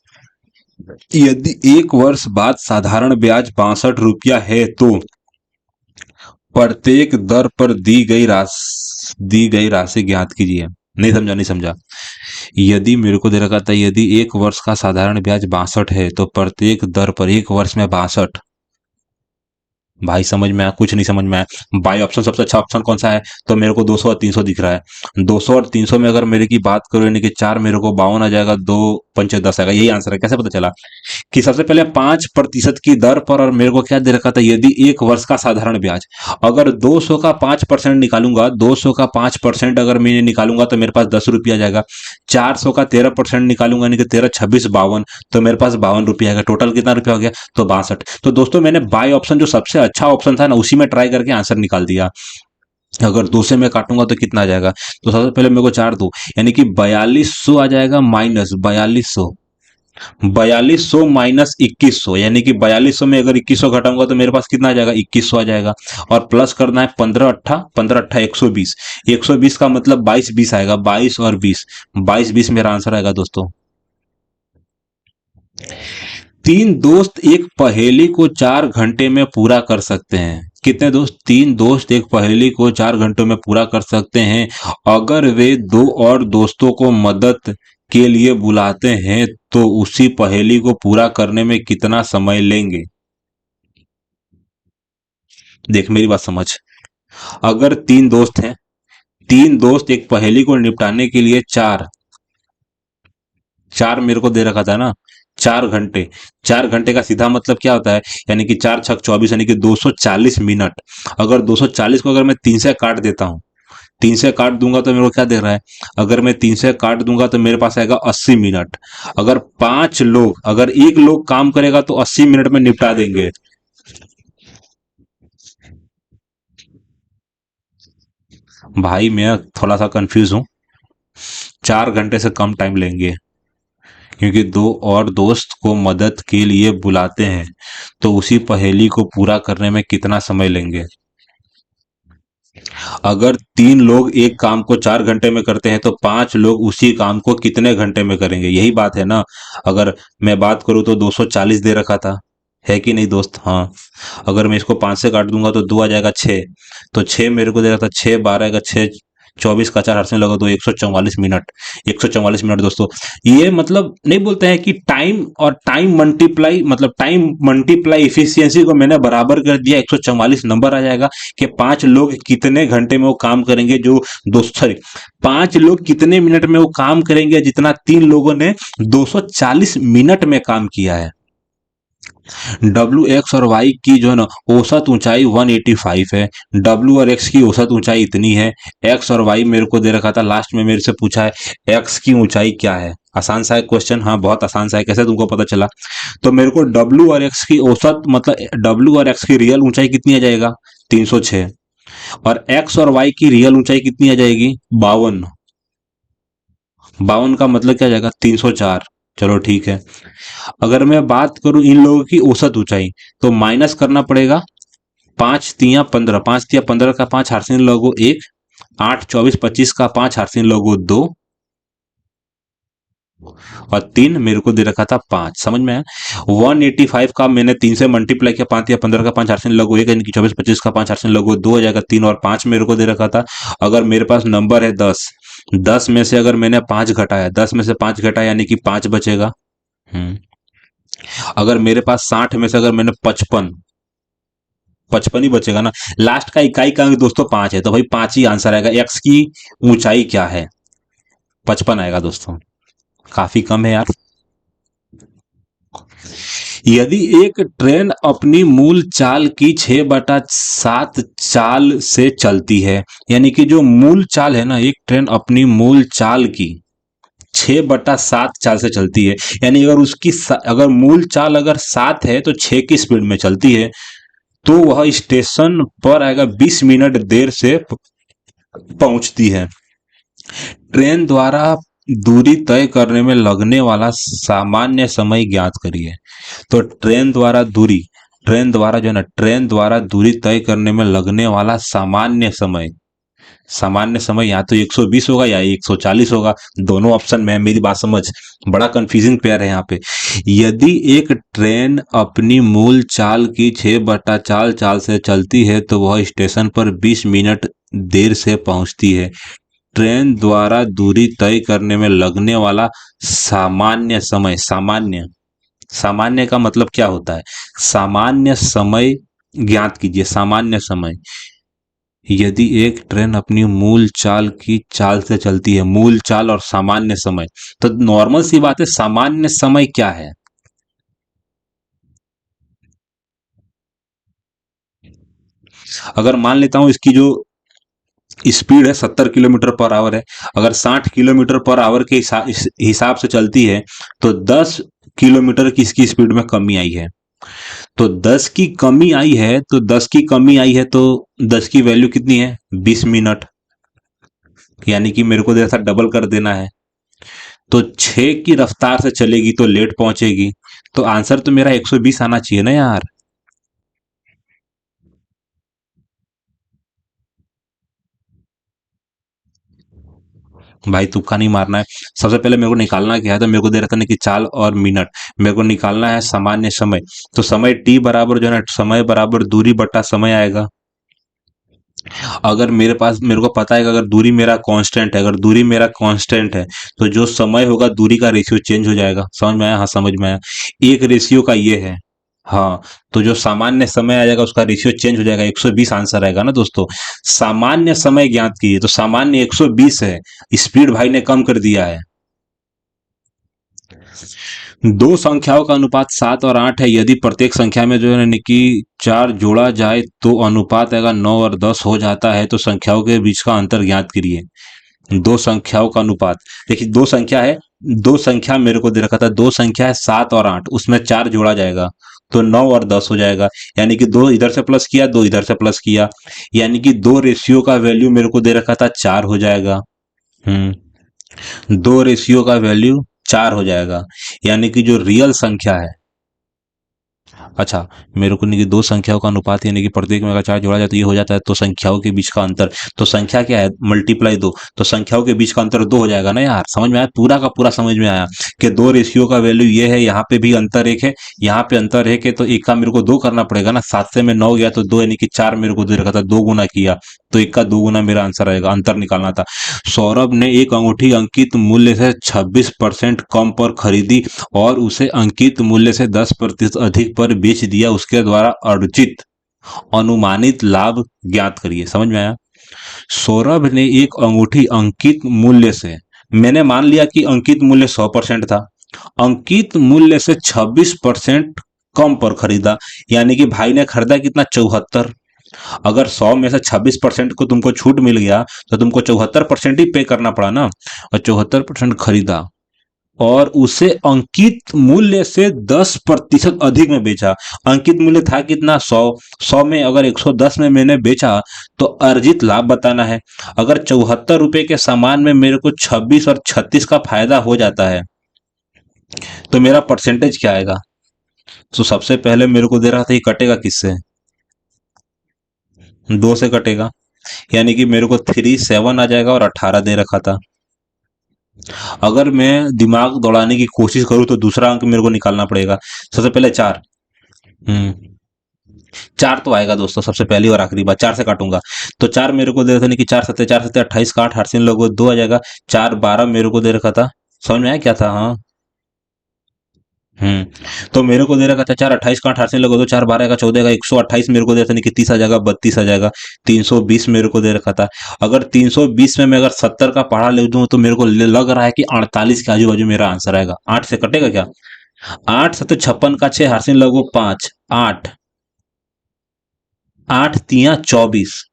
यदि एक वर्ष बाद साधारण ब्याज 62 रुपया है, तो प्रत्येक दर पर दी गई राशि ज्ञात कीजिए। नहीं समझा, नहीं समझा। यदि मेरे को दे रखा था, यदि एक वर्ष का साधारण ब्याज 62 है, तो प्रत्येक दर पर एक वर्ष में 62। भाई समझ में आया? कुछ नहीं समझ में आया। बाई ऑप्शन सबसे अच्छा ऑप्शन कौन सा है? तो मेरे को 200 और 300 दिख रहा है। 200 और 300 में अगर मेरे की बात करो, यानी कि 4 मेरे को 52 आ जाएगा, 2 पंचे 10 आएगा। यही आंसर है। कैसे पता चला? कि सबसे पहले 5% की दर पर, और मेरे को क्या दे रखा था, यदि एक वर्ष का साधारण ब्याज। अगर 200 का 5% निकालूंगा, 200 का 5% अगर मैं निकालूंगा तो मेरे पास 10 रुपया आ जाएगा। 400 का 13% निकालूंगा, यानी कि 13 26 52, तो मेरे पास 52 रुपया आएगा। टोटल कितना रुपया हो गया? तो 62। तो दोस्तों मैंने बाई ऑप्शन जो सबसे अच्छा ऑप्शन था ना, उसी में ट्राई करके आंसर निकाल दिया। अगर 2 से मैं काटूंगा तो कितना आ जाएगा? तो सबसे पहले मेरे को 4 दो, यानी कि 4200 आ जाएगा, माइनस 4200। 4200 माइनस 2100, यानी कि 4200 में अगर 2100 घटाऊंगा तो मेरे पास कितना आ जाएगा? 2100 आ जाएगा। और प्लस करना है 15 अट्ठा 120। 120 का मतलब 22 20 आएगा। 22 और 20, 22 20 मेरा आंसर आएगा दोस्तों। तीन दोस्त एक पहेली को 4 घंटे में पूरा कर सकते हैं। कितने दोस्त? तीन दोस्त एक पहेली को 4 घंटों में पूरा कर सकते हैं। अगर वे दो और दोस्तों को मदद के लिए बुलाते हैं, तो उसी पहेली को पूरा करने में कितना समय लेंगे? देख मेरी बात समझ। अगर तीन दोस्त हैं, तीन दोस्त एक पहेली को निपटाने के लिए चार चार मेरे को दे रखा था ना, 4 घंटे। 4 घंटे का सीधा मतलब क्या होता है? यानी कि 4 छक 24, यानी कि 240 मिनट। अगर 240 को अगर मैं 3 से काट देता हूँ, 3 से काट दूंगा तो मेरे को क्या दे रहा है? अगर मैं 3 से काट दूंगा तो मेरे पास आएगा 80 मिनट। अगर पांच लोग, अगर एक लोग काम करेगा तो 80 मिनट में निपटा देंगे। भाई मैं थोड़ा सा कंफ्यूज हूँ। 4 घंटे से कम टाइम लेंगे, क्योंकि दो और दोस्त को मदद के लिए बुलाते हैं, तो उसी पहेली को पूरा करने में कितना समय लेंगे? अगर तीन लोग एक काम को 4 घंटे में करते हैं, तो पांच लोग उसी काम को कितने घंटे में करेंगे? यही बात है ना। अगर मैं बात करूं तो 240 दे रखा था, है कि नहीं दोस्त? हाँ। अगर मैं इसको 5 से काट दूंगा तो 2 आ जाएगा 6। तो 6 मेरे को दे रहा था, 6 12 का 6, 24 का 4 हर्षण लगा तो 144 मिनट। 144 मिनट दोस्तों। ये मतलब नहीं बोलते हैं कि टाइम और टाइम मल्टीप्लाई, मतलब टाइम मल्टीप्लाई इफिशियंसी को मैंने बराबर कर दिया, 144 नंबर आ जाएगा कि 5 लोग कितने घंटे में वो काम करेंगे, जो दोस्तों सॉरी 5 लोग कितने मिनट में वो काम करेंगे जितना 3 लोगों ने 240 मिनट में काम किया है। डब्ल्यू एक्स और वाई की जो है ना औसत ऊंचाई 185 है। डब्ल्यू और एक्स की औसत ऊंचाई इतनी है। एक्स और वाई मेरे को दे रखा था, लास्ट में मेरे से पूछा है एक्स की ऊंचाई क्या है। आसान सा है क्वेश्चन, हाँ बहुत आसान सा है। कैसे तुमको पता चला? तो मेरे को डब्ल्यू और एक्स की औसत मतलब डब्ल्यू और एक्स की रियल ऊंचाई कितनी आ जाएगा? 306। और एक्स और वाई की रियल ऊंचाई कितनी आ जाएगी? 52। 52 का मतलब क्या आ जाएगा? 304। चलो ठीक है। अगर मैं बात करूं इन लोगों की औसत ऊंचाई, तो माइनस करना पड़ेगा। 5 तिया 15, 5 तिया 15 का 5 हार्सिन लोगो 1, 8 24 25 का 5 हार्सिन लोगो 2, और 3 मेरे को दे रखा था 5। समझ में आया? 185 का मैंने 3 से मल्टीप्लाई किया, 5 तिया 15 का 5 हार्सिन लोगो 1, यानी कि 24 25 का 5 हार्सिन लोगो 2 हो जाएगा। 3 और 5 मेरे को दे रखा था। अगर मेरे पास नंबर है 10, 10 में से अगर मैंने 5 घटाया, 10 में से 5 घटाया यानी कि 5 बचेगा। हम्म। अगर मेरे पास 60 में से अगर मैंने 55, 55 ही बचेगा ना। लास्ट का इकाई का अंक दोस्तों 5 है, तो भाई 5 ही आंसर आएगा। एक्स की ऊंचाई क्या है? 55 आएगा दोस्तों। काफी कम है यार। यदि एक ट्रेन अपनी मूल चाल की 6/7 चाल से चलती है, यानी कि जो मूल चाल है ना, एक ट्रेन अपनी मूल चाल की 6/7 चाल से चलती है, यानी अगर उसकी अगर मूल चाल अगर 7 है तो 6 की स्पीड में चलती है, तो वह स्टेशन पर आएगा 20 मिनट देर से पहुंचती है। ट्रेन द्वारा दूरी तय करने में लगने वाला सामान्य समय ज्ञात करिए। तो ट्रेन द्वारा जो है ना, ट्रेन द्वारा दूरी तय करने में लगने वाला सामान्य समय, सामान्य समय या तो 120 होगा या 140 होगा। दोनों ऑप्शन में है, मेरी बात समझ। बड़ा कंफ्यूजिंग पेयर है यहाँ पे। यदि एक ट्रेन अपनी मूल चाल की 6/4 चाल से चलती है तो वह स्टेशन पर 20 मिनट देर से पहुंचती है। ट्रेन द्वारा दूरी तय करने में लगने वाला सामान्य समय, सामान्य, सामान्य का मतलब क्या होता है? सामान्य समय ज्ञात कीजिए, सामान्य समय। यदि एक ट्रेन अपनी मूल चाल की चाल से चलती है, मूल चाल और सामान्य समय, तो नॉर्मल सी बात है, सामान्य समय क्या है? अगर मान लेता हूं इसकी जो स्पीड है 70 किलोमीटर पर आवर है, अगर 60 किलोमीटर पर आवर के हिसाब से चलती है, तो 10 किलोमीटर की इसकी स्पीड में कमी आई है। तो 10 की कमी आई है, तो 10 की कमी आई है, तो 10 की वैल्यू कितनी है? 20 मिनट। यानी कि मेरे को जैसा डबल कर देना है। तो 6 की रफ्तार से चलेगी तो लेट पहुंचेगी। तो आंसर तो मेरा 120 आना चाहिए ना यार। भाई तुक्का नहीं मारना है। सबसे पहले मेरे को निकालना क्या है, तो मेरे को दे रहा था ना कि चाल और मिनट। मेरे को निकालना है सामान्य समय। तो समय टी बराबर जो है ना, समय बराबर दूरी बटा समय आएगा। अगर मेरे पास, मेरे को पता है कि अगर दूरी मेरा कांस्टेंट है, अगर दूरी मेरा कांस्टेंट है, तो जो समय होगा दूरी का रेशियो चेंज हो जाएगा। समझ में आया? हाँ समझ में आया। एक रेशियो का ये है। हाँ। तो जो सामान्य समय आ जाएगा उसका रेशियो चेंज हो जाएगा, 120 आंसर आएगा ना दोस्तों। सामान्य समय ज्ञात कीजिए, तो सामान्य 120 है। स्पीड भाई ने कम कर दिया है। दो संख्याओं का अनुपात 7 और 8 है। यदि प्रत्येक संख्या में जो है ना कि 4 जोड़ा जाए तो अनुपात आएगा 9 और 10 हो जाता है, तो संख्याओं के बीच का अंतर ज्ञात करिए। दो संख्याओं का अनुपात, देखिए दो संख्या है, दो संख्या मेरे को दे रखा था, दो संख्या है 7 और 8, उसमें 4 जोड़ा जाएगा तो 9 और 10 हो जाएगा। यानी कि दो इधर से प्लस किया, दो इधर से प्लस किया, यानी कि दो रेशियो का वैल्यू मेरे को दे रखा था 4 हो जाएगा। हम्म। दो रेशियो का वैल्यू 4 हो जाएगा, यानी कि जो रियल संख्या है, अच्छा, मेरे को नहीं कि दो संख्याओं का अनुपात यानी कि प्रत्येक में अगर चार जोड़ा जाए तो ये हो जाता है, तो संख्याओं के बीच का अंतर, तो संख्या क्या है मल्टीप्लाई दो, तो संख्याओं के बीच का अंतर दो हो जाएगा ना यार। समझ में आया, पूरा का पूरा समझ में आया कि दो रेशियो का वैल्यू ये है, यहाँ पे भी अंतर एक है, यहाँ पे अंतर एक है, तो एक का मेरे को दो करना पड़ेगा ना। 7 से मैं 9 गया तो दो यानी कि 4 मेरे को दे रखा था, दो गुना किया तो एक का दो गुना मेरा आंसर आएगा, अंतर निकालना था। सौरभ ने एक अंगूठी अंकित मूल्य से 26% कम पर खरीदी और उसे अंकित मूल्य से 10% अधिक पर बेच दिया, उसके द्वारा अर्जित अनुमानित लाभ ज्ञात करिए। समझ में आया। सौरभ ने एक अंगूठी अंकित मूल्य से, मैंने मान लिया कि अंकित मूल्य 100% था, अंकित मूल्य से 26% कम पर खरीदा, यानी कि भाई ने खरीदा कितना 74। अगर 100 में से 26% को तुमको छूट मिल गया तो तुमको 74% ही पे करना पड़ा ना, और 74% खरीदा और उसे अंकित मूल्य से 10% अधिक में बेचा। अंकित मूल्य था कितना 100, 100 में अगर 110 में मैंने बेचा तो अर्जित लाभ बताना है। अगर 74 रुपए के सामान में मेरे को 26 और 36 का फायदा हो जाता है तो मेरा परसेंटेज क्या आएगा। तो सबसे पहले मेरे को दे रहा था ये कटेगा किससे, दो से कटेगा, यानी कि मेरे को 37 आ जाएगा और 18 दे रखा था। अगर मैं दिमाग दौड़ाने की कोशिश करूं तो दूसरा अंक मेरे को निकालना पड़ेगा। सबसे पहले चार, हम्म, चार तो आएगा दोस्तों, सबसे पहली और आखिरी बात चार से काटूंगा तो चार मेरे को दे रखा था, नहीं कि चार सत्ते 28 का 8 हाथ से लोगों दो आ जाएगा, 4 12 मेरे को दे रखा था। समझ में आया क्या था, हाँ। तो मेरे को दे रखा था 4 28 का 8 हाथ से लोगों दो, 4 12 का 14 का 128 मेरे को दे रखा था, नहीं कि 30 आ जाएगा, 32 आ जाएगा, 320 मेरे को दे रखा था। अगर 320 में मैं अगर 70 का पढ़ा ले दूं तो मेरे को लग रहा है कि 48 के आजू बाजू मेरा आंसर आएगा। 8 से कटेगा क्या, 8 7 56 का 6 हाथ से लगो 5, 8 8 तिया 24,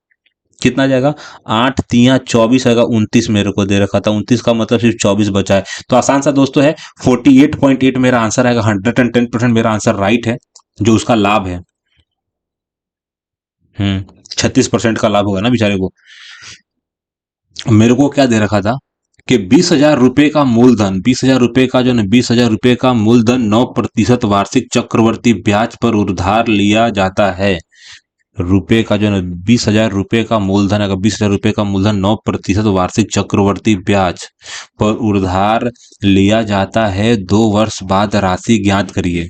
कितना जाएगा, 8 तिया 24 आएगा, 29 मेरे को दे रखा था, 29 का मतलब सिर्फ 24 बचा है। तो आसान सा दोस्तों है, 48.8 मेरा आंसर आएगा, 110% मेरा आंसर राइट है, जो उसका लाभ है। 36% का लाभ होगा ना बेचारे को। मेरे को क्या दे रखा था कि 20,000 रुपए का मूलधन, 20,000 रुपए का जो है 20,000 रुपए का मूलधन 9% वार्षिक चक्रवर्ती ब्याज पर उधार लिया जाता है। रुपए का जो है 20,000 रुपए का मूलधन, अगर 20,000 रुपए का मूलधन 9% वार्षिक चक्रवर्ती ब्याज पर उधार लिया जाता है, 2 वर्ष बाद राशि ज्ञात करिए।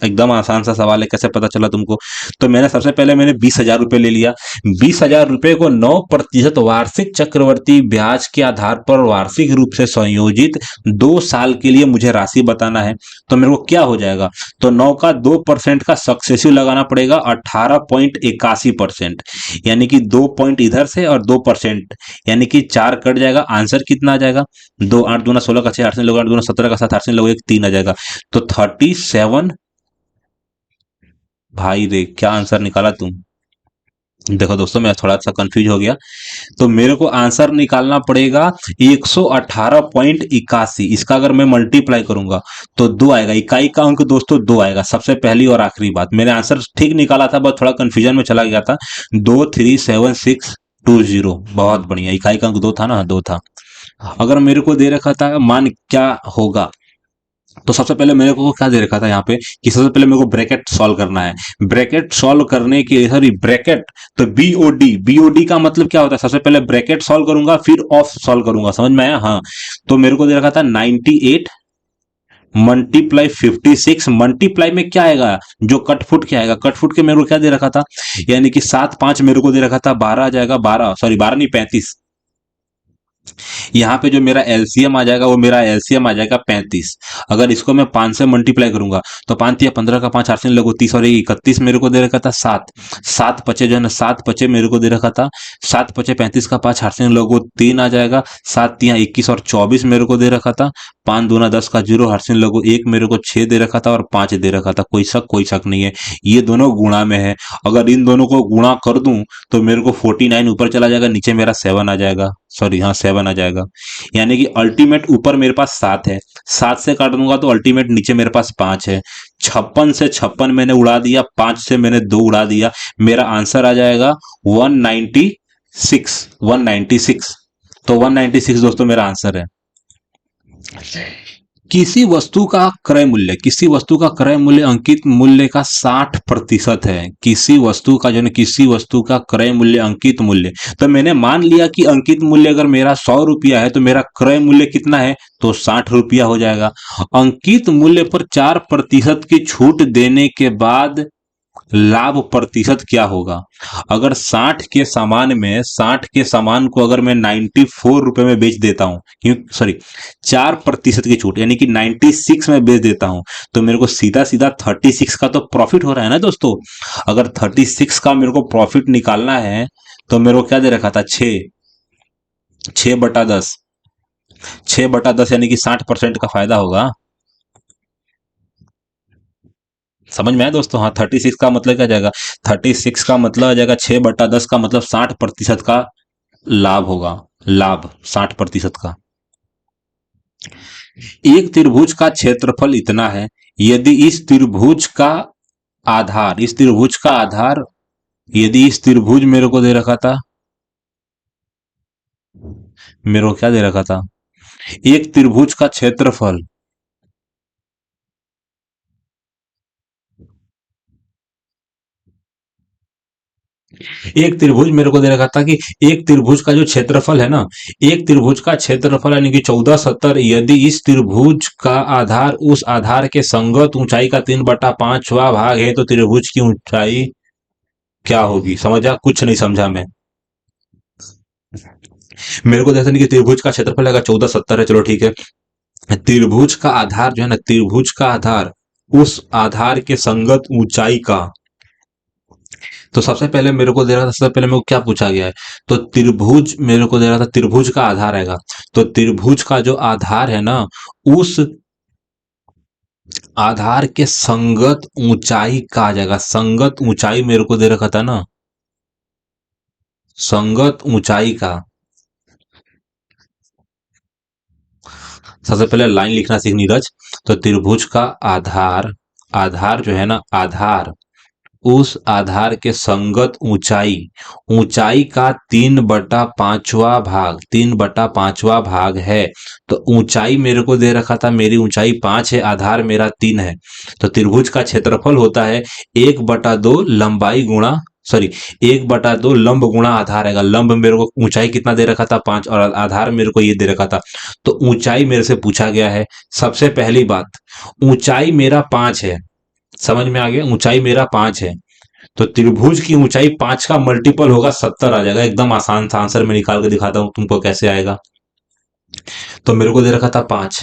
एकदम आसान सा सवाल है, कैसे पता चला तुमको। तो मैंने सबसे पहले मैंने 20,000 रुपए ले लिया, 20,000 रुपए को 9% वार्षिक चक्रवर्ती ब्याज के आधार पर वार्षिक रूप से संयोजित 2 साल के लिए मुझे राशि बताना है। तो मेरे को क्या हो जाएगा, तो 9 का 2% का सक्सेसिव लगाना पड़ेगा, 18.81%, यानी कि 2 पॉइंट इधर से और 2%, यानी कि 4 कट जाएगा। आंसर कितना आ जाएगा, 2 8 दूना 16 का 6 8 से लोग 8 दूना 17 का 7 8 से लोग 1 3 आ जाएगा, तो 37। भाई रे क्या आंसर निकाला तुम। देखो दोस्तों मैं थोड़ा सा कंफ्यूज हो गया, तो मेरे को आंसर निकालना पड़ेगा 118.81। इसका अगर मैं मल्टीप्लाई करूंगा तो दो आएगा, इकाई का अंक दोस्तों दो आएगा। सबसे पहली और आखिरी बात, मैंने आंसर ठीक निकाला था, बस थोड़ा कंफ्यूजन में चला गया था। 237,620, बहुत बढ़िया, इकाई का अंक दो था ना, दो था। अगर मेरे को दे रखा था मान क्या होगा, तो सबसे पहले मेरे को क्या दे रखा था यहाँ पे कि सबसे पहले मेरे को ब्रैकेट सॉल्व करना है। ब्रैकेट सॉल्व करने के, सॉरी ब्रैकेट, तो बीओडी, बीओडी का मतलब क्या होता है, सबसे पहले ब्रैकेट सॉल्व करूंगा फिर ऑफ सॉल्व करूंगा। समझ में आया, हाँ। तो मेरे को दे रखा था 98 मल्टीप्लाई 56, मल्टीप्लाई में क्या आएगा, जो कट फुट क्या आएगा, कट फुट के मेरे को क्या दे रखा था, यानी कि 7 5 मेरे को दे रखा था, 12 आ जाएगा, 12 सॉरी 12 नहीं 35। यहाँ पे जो मेरा एलसीएम आ जाएगा वो मेरा एलसीएम आ जाएगा 35। अगर इसको मैं 5 से मल्टीप्लाई करूंगा तो 5 या 15 का 5 8 से लगो 30 और 31 मेरे को दे रखा था 7, 7 पचे जो है ना 7 पचे मेरे को दे रखा था, 7 पचे 35 का 5 8 से लगो 3 आ जाएगा, 7 तिया 21 और 24 मेरे को दे रखा था, 5 दूना 10 का 0 8 से लगो 1 मेरे को 6 दे रखा था और 5 दे रखा था। कोई शक नहीं है, ये दोनों गुणा में है। अगर इन दोनों को गुणा कर दूं तो मेरे को 49 ऊपर चला जाएगा, नीचे मेरा 7 आ जाएगा, सॉरी हाँ 7 आ जाएगा, यानी कि अल्टीमेट ऊपर मेरे पास 7 है, 7 से काट दूंगा तो अल्टीमेट नीचे मेरे पास 5 है। 56 से 56 मैंने उड़ा दिया, 5 से मैंने 2 उड़ा दिया, मेरा आंसर आ जाएगा 196, 196। तो 196 दोस्तों मेरा आंसर है। किसी वस्तु का क्रय मूल्य अंकित मूल्य का 60% है। किसी वस्तु का जो है किसी वस्तु का क्रय मूल्य अंकित मूल्य, तो मैंने मान लिया कि अंकित मूल्य अगर मेरा 100 रुपया है तो मेरा क्रय मूल्य कितना है, तो 60 रुपया हो जाएगा। अंकित मूल्य पर 4% की छूट देने के बाद लाभ प्रतिशत क्या होगा। अगर 60 के सामान को अगर मैं 94 रुपए में बेच देता हूं, क्यों सॉरी 4% की छूट यानी कि 96 में बेच देता हूं, तो मेरे को सीधा सीधा 36 का तो प्रॉफिट हो रहा है ना दोस्तों। अगर 36 का मेरे को प्रॉफिट निकालना है तो मेरे को क्या दे रखा था, 6/10, 6/10 यानी कि 60% का फायदा होगा। समझ में आया दोस्तों। हाँ, 36 का मतलब क्या जाएगा, 36 का मतलब आ जाएगा 6/10 का मतलब 60% का लाभ होगा। लाभ 60% का। एक त्रिभुज का क्षेत्रफल इतना है, यदि इस त्रिभुज का आधार यदि इस त्रिभुज मेरे को दे रखा था, मेरे को क्या दे रखा था, एक त्रिभुज का क्षेत्रफल, एक त्रिभुज मेरे को दे रखा था कि एक त्रिभुज का जो क्षेत्रफल है ना, एक त्रिभुज का क्षेत्रफल यानी कि 1470, यदि इस त्रिभुज का आधार उस आधार के संगत ऊंचाई का 3/5वां भाग है तो त्रिभुज की ऊंचाई क्या होगी। समझा, कुछ नहीं समझा मैं। मेरे को जैसे नहीं कि त्रिभुज का क्षेत्रफल अगर 1470 है, चलो ठीक है। त्रिभुज का आधार जो है ना, त्रिभुज का आधार उस आधार के संगत ऊंचाई का, तो सबसे पहले मेरे को दे रहा था, सबसे पहले मेरे को क्या पूछा गया है, तो त्रिभुज मेरे को दे रहा था, त्रिभुज का आधार आएगा, तो त्रिभुज का जो आधार है ना, उस आधार के संगत ऊंचाई का आ जाएगा। संगत ऊंचाई मेरे को दे रखा था ना, संगत ऊंचाई का, सबसे पहले लाइन लिखना सीख नीरज। तो त्रिभुज का आधार, आधार जो है ना, आधार उस आधार के संगत ऊंचाई, ऊंचाई का 3/5वां भाग है। तो ऊंचाई मेरे को दे रखा था, मेरी ऊंचाई 5 है, आधार मेरा 3 है। तो त्रिभुज का क्षेत्रफल होता है 1/2 लंबाई गुणा, सॉरी 1/2 लंब गुणा आधार आएगा। लंब मेरे को ऊंचाई कितना दे रखा था, 5, और आधार मेरे को ये दे रखा था। तो ऊंचाई मेरे से पूछा गया है। सबसे पहली बात, ऊंचाई मेरा 5 है, समझ में आ गया, ऊंचाई मेरा 5 है, तो त्रिभुज की ऊंचाई 5 का मल्टीपल होगा, 70 आ जाएगा। एकदम आसान सा आंसर मैं निकाल के दिखाता हूं तुमको कैसे आएगा। तो मेरे को दे रखा था 5,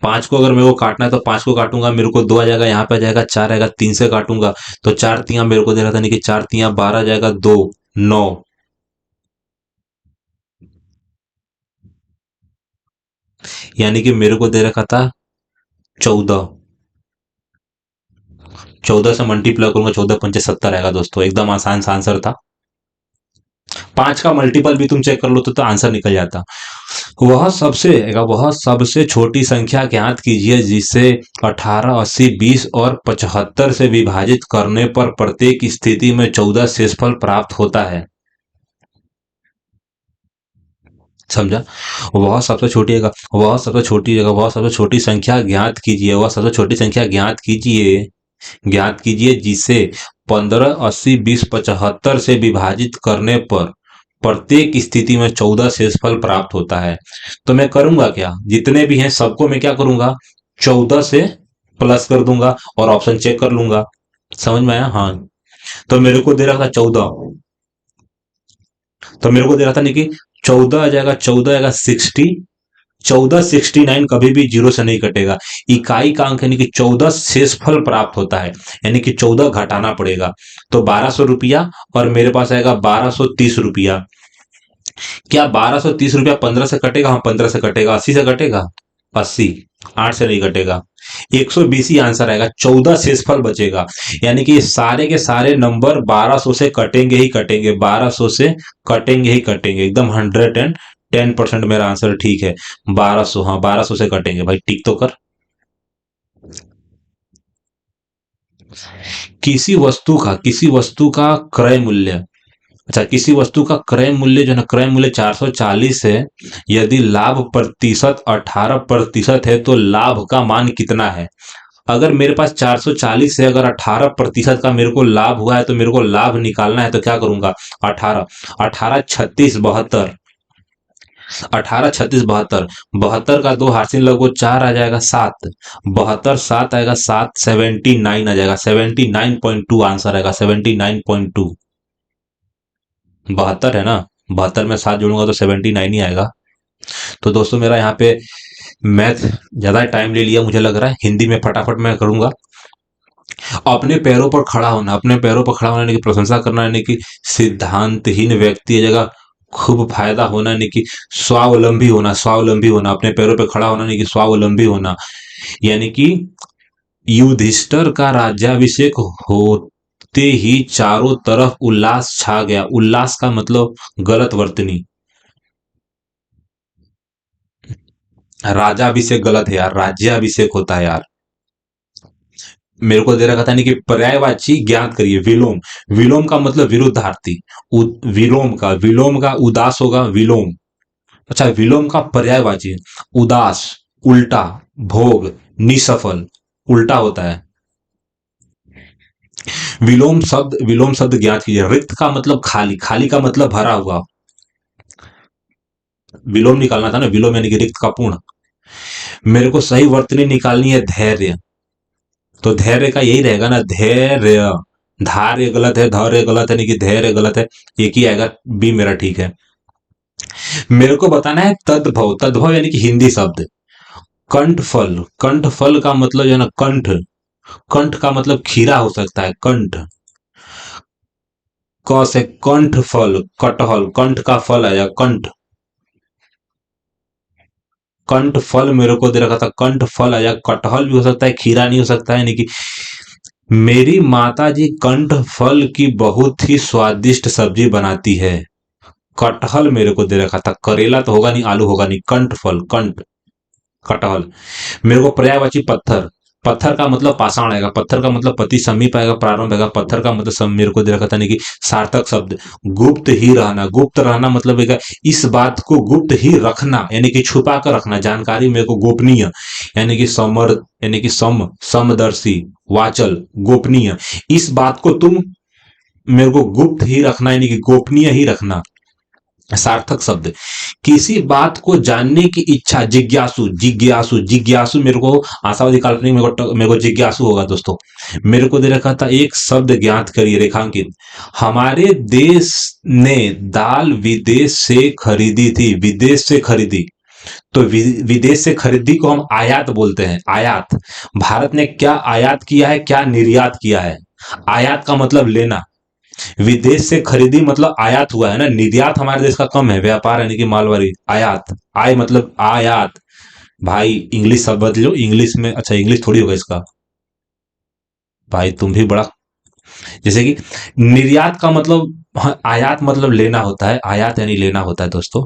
5 को अगर मेरे को काटना है तो 5 को काटूंगा, मेरे को 2 आ जाएगा, यहाँ पे आ जाएगा 4 आएगा, 3 से काटूंगा तो 4 तिया मेरे को दे रहा था, नहीं कि 4 तिया 12 आ जाएगा, 2 9, यानी कि मेरे को दे रखा था 14, 14 से मल्टीप्लाई करूंगा, 14×5 = 70 आएगा दोस्तों। एकदम आसान सा आंसर था। 5 का मल्टीपल भी तुम चेक कर लो तो आंसर निकल जाता। वह सबसे छोटी संख्या ज्ञात कीजिए जिसे 18, 80, 20 और 75 से विभाजित करने पर प्रत्येक स्थिति में 14 शेषफल प्राप्त होता है। समझा। वह सबसे छोटी संख्या ज्ञात कीजिए, वह सबसे छोटी संख्या ज्ञात कीजिए जिसे 15, 80, 20, 75 से विभाजित करने पर प्रत्येक स्थिति में 14 शेषफल प्राप्त होता है। तो मैं करूंगा क्या, जितने भी हैं सबको मैं क्या करूंगा, 14 से प्लस कर दूंगा और ऑप्शन चेक कर लूंगा। समझ में आया। हाँ, तो मेरे को दे रहा था 14, तो मेरे को दे रहा था नहीं कि 14 आ जाएगा, 14 आएगा 60, 1469 कभी भी जीरो से नहीं कटेगा। इकाई का अंक यानी कि 14 शेषफल प्राप्त होता है, यानी कि 14 घटाना पड़ेगा। तो 1200 रुपया और मेरे पास आएगा 1230 रुपया। क्या 1230 रुपया 15 से कटेगा, हाँ 15 से कटेगा। 80 से कटेगा, 80, 8 से नहीं कटेगा। 120 ही आंसर आएगा, 14 शेषफल बचेगा। यानी कि सारे के सारे नंबर 1200 से कटेंगे ही कटेंगे, 1200 से कटेंगे ही कटेंगे। एकदम 110% मेरा आंसर ठीक है। 1200, हाँ 1200 से कटेंगे भाई, टिक तो कर। किसी वस्तु का क्रय मूल्य, अच्छा, किसी वस्तु का क्रय मूल्य जो है ना, क्रय मूल्य 440 है, यदि लाभ प्रतिशत 18% है तो लाभ का मान कितना है? अगर मेरे पास 440 है, अगर 18% का मेरे को लाभ हुआ है तो मेरे को लाभ निकालना है, तो क्या करूंगा? 18, 18 36 72, 18 36 72, 72 का 2 हासिल लगो 4 आ जाएगा 7, 72 7 आएगा 7, 79 आ जाएगा, 79.2 आंसर आएगा, 79.2। 72 है ना, 72 में 7 जोड़ूंगा तो 79 ही आएगा। तो दोस्तों मेरा यहाँ पे मैथ ज्यादा टाइम ले लिया मुझे लग रहा है, हिंदी में फटाफट मैं करूंगा। अपने पैरों पर खड़ा होना, अपने पैरों पर खड़ा होने की प्रशंसा करना, यानी कि सिद्धांतहीन व्यक्ति है जगह खूब फायदा होना, यानी कि स्वावलंबी होना, स्वावलंबी होना, अपने पैरों पर खड़ा होना, यानी कि स्वावलंबी होना, यानी कि युधिष्ठिर का राज्याभिषेक होते ही चारों तरफ उल्लास छा गया। उल्लास का मतलब गलत वर्तनी, राजाभिषेक गलत है यार, राज्याभिषेक होता है यार। मेरे को दे रखा था नहीं कि पर्यायवाची ज्ञात करिए। विलोम, विलोम का मतलब विरुद्धार्थी। विलोम का उदास होगा विलोम। अच्छा, विलोम का पर्यायवाची उदास, उल्टा, भोग, निसफल, उल्टा होता है। विलोम शब्द ज्ञात कीजिए। रिक्त का मतलब खाली, खाली का मतलब भरा हुआ। विलोम निकालना था ना, विलोम यानी कि रिक्त का पूर्ण। मेरे को सही वर्तनी निकालनी है धैर्य, तो धैर्य का यही रहेगा ना, धैर्य। धार्य गलत है, धैर्य गलत है, नहीं कि धैर्य गलत है, एक ही आएगा, बी मेरा ठीक है। मेरे को बताना है तद्भव, तद्भव यानी कि हिंदी शब्द। कंठफल, कंठफल का मतलब जो है ना कंठ, कंठ का मतलब खीरा हो सकता है, कंठ। क से कंठ फल, कटहल, कंठ का फल आया कंठ। कंठ फल मेरे को दे रखा था, कंठ फल आया, कटहल भी हो सकता है, खीरा नहीं हो सकता है, यानी कि मेरी माता जी कंठ फल की बहुत ही स्वादिष्ट सब्जी बनाती है। कटहल मेरे को दे रखा था, करेला तो होगा नहीं, आलू होगा नहीं, कंठ फल, कंठ, कटहल। मेरे को पर्यायवाची पत्थर, पत्थर का मतलब पाषाण आएगा, पत्थर का मतलब पति समीप आएगा, प्रारंभ आएगा, पत्थर का मतलब मेरे को दे रखा था नहीं कि सार्थक शब्द। गुप्त ही रहना, गुप्त रहना मतलब है इस बात को गुप्त ही रखना, यानी कि छुपा कर रखना, जानकारी मेरे को गोपनीय, यानी कि समर, यानी कि समदर्शी, वाचल, गोपनीय, इस बात को तुम मेरे को गुप्त ही रखना, यानी कि गोपनीय ही रखना। सार्थक शब्द, किसी बात को जानने की इच्छा, जिज्ञासु, जिज्ञासु, जिज्ञासु मेरे को आशावादी काल्पनिक, मेरे को जिज्ञासु होगा दोस्तों। मेरे को दे रखा था एक शब्द ज्ञात करिए, रेखांकित। हमारे देश ने दाल विदेश से खरीदी थी, विदेश से खरीदी, तो विदेश से खरीदी को हम आयात बोलते हैं, आयात। भारत ने क्या आयात किया है, क्या निर्यात किया है? आयात का मतलब लेना, विदेश से खरीदी मतलब आयात हुआ है ना, निर्यात हमारे देश का कम है, व्यापार यानी कि मालवारी, आयात, आय मतलब आयात। भाई इंग्लिश समझ लो, इंग्लिश में, अच्छा इंग्लिश थोड़ी होगा इसका, भाई तुम भी बड़ा, जैसे कि निर्यात का मतलब, हाँ, आयात मतलब लेना होता है, आयात यानी लेना होता है दोस्तों।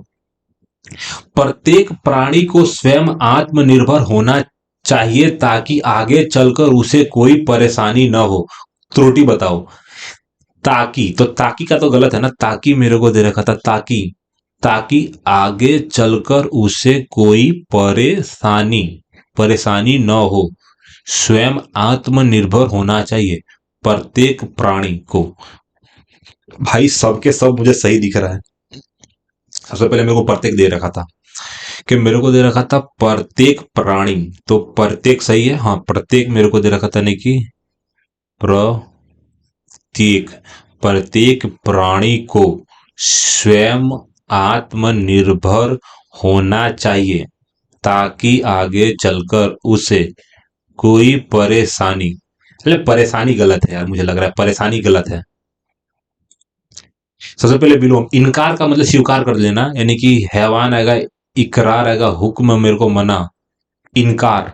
प्रत्येक प्राणी को स्वयं आत्मनिर्भर होना चाहिए ताकि आगे चलकर उसे कोई परेशानी न हो। त्रुटि बताओ। ताकि, तो ताकि का तो गलत है ना, ताकि मेरे को दे रखा था, ताकि, ताकि आगे चलकर उसे कोई परेशानी, परेशानी न हो, स्वयं आत्मनिर्भर होना चाहिए प्रत्येक प्राणी को। भाई सबके सब मुझे सही दिख रहा है। सबसे पहले मेरे को प्रत्येक दे रखा था, कि मेरे को दे रखा था प्रत्येक प्राणी, तो प्रत्येक सही है, हाँ प्रत्येक मेरे को दे रखा था, नहीं कि प्रत्येक, प्रत्येक प्राणी को स्वयं आत्मनिर्भर होना चाहिए ताकि आगे चलकर उसे कोई परेशानी, मतलब परेशानी गलत है यार, मुझे लग रहा है परेशानी गलत है। सबसे पहले विलोम, इनकार का मतलब स्वीकार कर लेना, यानी कि हैवान आएगा, इकरार आएगा, हुक्म मेरे को मना, इनकार,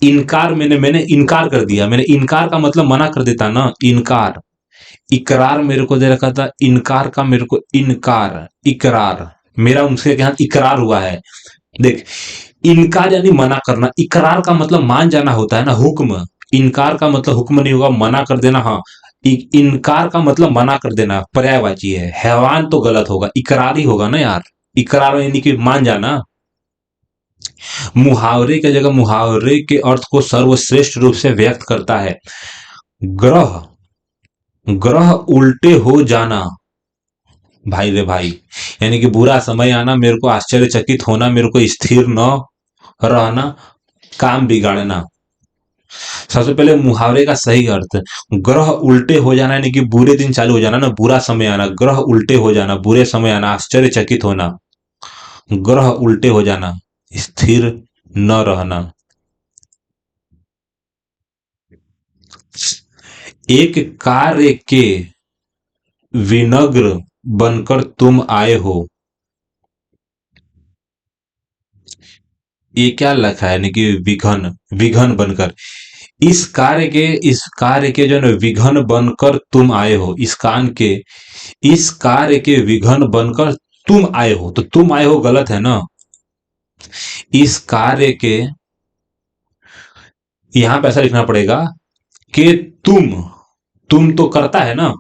इनकार मैंने मैंने इनकार कर दिया, मैंने इनकार का मतलब मना कर देता ना, इनकार। इकरार मेरे को दे रखा था, इनकार का मेरे को इनकार, इकरार, मेरा उनसे यहाँ इकरार हुआ है। देख, इनकार यानी मना करना, इकरार का मतलब मान जाना होता है ना, हुक्म। इनकार का मतलब हुक्म नहीं होगा, मना कर देना, हाँ इनकार का मतलब मना कर देना, पर्यायवाची है। हैवान तो गलत होगा, इकरारी होगा ना यार। इकरार यानी कि मान जाना। मुहावरे की जगह मुहावरे के अर्थ को सर्वश्रेष्ठ रूप से व्यक्त करता है। ग्रह, ग्रह उल्टे हो जाना, भाई रे भाई, यानी कि बुरा समय आना, मेरे को आश्चर्यचकित होना, मेरे को स्थिर न रहना, काम बिगाड़ना। सबसे पहले मुहावरे का सही अर्थ, ग्रह उल्टे हो जाना यानी कि बुरे दिन चालू हो जाना ना, बुरा समय आना, ग्रह उल्टे हो जाना, बुरे समय आना, आश्चर्यचकित होना, ग्रह उल्टे हो जाना, स्थिर न रहना। एक कार्य के विनग्र बनकर तुम आए हो, ये क्या लिखा है, यानी कि विघन, विघन बनकर, इस कार्य के जो है ना विघन बनकर तुम आए हो, इस कान के, इस कार्य के विघन बनकर तुम आए हो, तो तुम आए हो गलत है ना। इस कार्य के, यहां पे ऐसा लिखना पड़ेगा कि तुम तो करता है ना,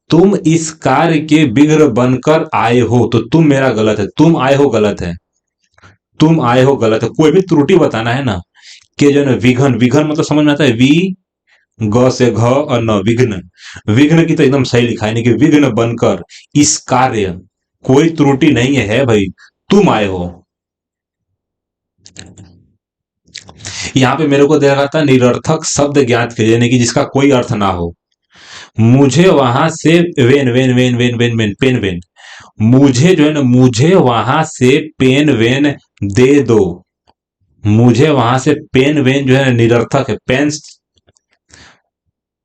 तुम इस कार्य के विघ्न बनकर आए हो, तो तुम मेरा गलत है, तुम आए हो गलत है, तुम आए हो गलत है, कोई भी त्रुटि बताना है ना। कि जो है ना विघन, विघन मतलब समझ में आता है, वी ग से घ और न, विघ्न, विघ्न की तो एकदम सही लिखा है, यानी कि विघ्न बनकर इस कार्य, कोई त्रुटि नहीं है भाई, तुम आए हो। यहाँ पे मेरे को दे रखा था निरर्थक शब्द ज्ञात कीजिए, यानी कि जिसका कोई अर्थ ना हो। मुझे वहां से वेन वेन वेन वेन वेन वेन पेन वेन, मुझे जो है ना, मुझे वहां से पेन वेन दे दो, मुझे वहां से पेन वेन जो है ना निरर्थक है, पेन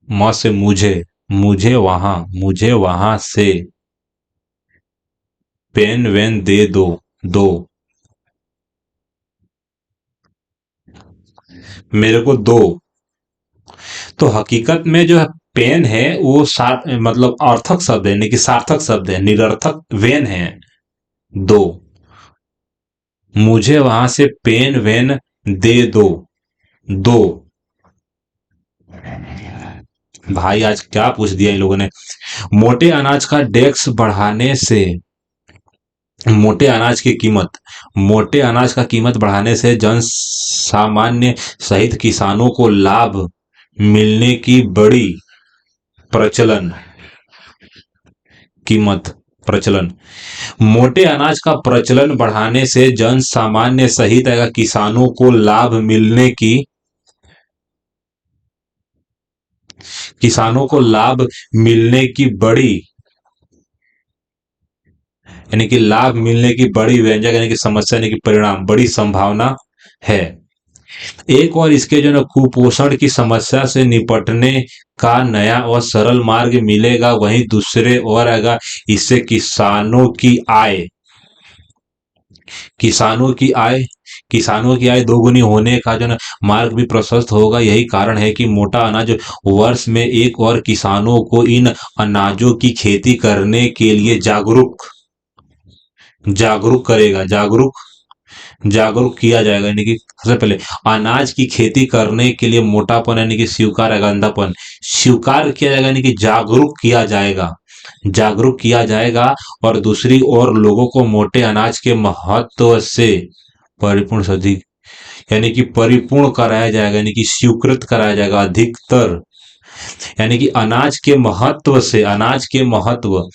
म से मुझे, मुझे वहां से पेन वेन दे दो, दो, मेरे को दो। तो हकीकत में जो है पेन है वो मतलब अर्थक शब्द है, यानी कि सार्थक शब्द है, निरर्थक वेन है, दो, मुझे वहां से पेन वेन दे दो, दो। भाई आज क्या पूछ दिया इन लोगों ने। मोटे अनाज का डेक्स बढ़ाने से, मोटे अनाज की कीमत, मोटे अनाज का कीमत बढ़ाने से जन सामान्य सहित किसानों को लाभ मिलने की बड़ी प्रचलन, कीमत, प्रचलन, मोटे अनाज का प्रचलन बढ़ाने से जन सामान्य सहित किसानों को लाभ मिलने की, किसानों को लाभ मिलने की बड़ी, यानी कि लाभ मिलने की बड़ी व्यंजक, यानी कि समस्या, यानी कि परिणाम, बड़ी संभावना है। एक और इसके जो ना कुपोषण की समस्या से निपटने का नया और सरल मार्ग मिलेगा, वहीं दूसरे ओर अगर इससे किसानों की आय, किसानों की आय, किसानों की आय दोगुनी होने का जो ना मार्ग भी प्रशस्त होगा। यही कारण है कि मोटा अनाज वर्ष में एक और किसानों को इन अनाजों की खेती करने के लिए जागरूक, जागरूक करेगा, जागरूक, जागरूक किया जाएगा, यानी कि सबसे पहले अनाज की खेती करने के लिए मोटापन यानी कि स्वीकार है, अंधापन स्वीकार किया जाएगा, यानी कि जागरूक किया जाएगा, जागरूक किया जाएगा। और दूसरी ओर लोगों को मोटे अनाज के महत्व से परिपूर्ण सदी, यानी कि परिपूर्ण कराया जाएगा, यानी कि स्वीकृत कराया जाएगा अधिकतर, यानी कि अनाज के महत्व से, अनाज के महत्व,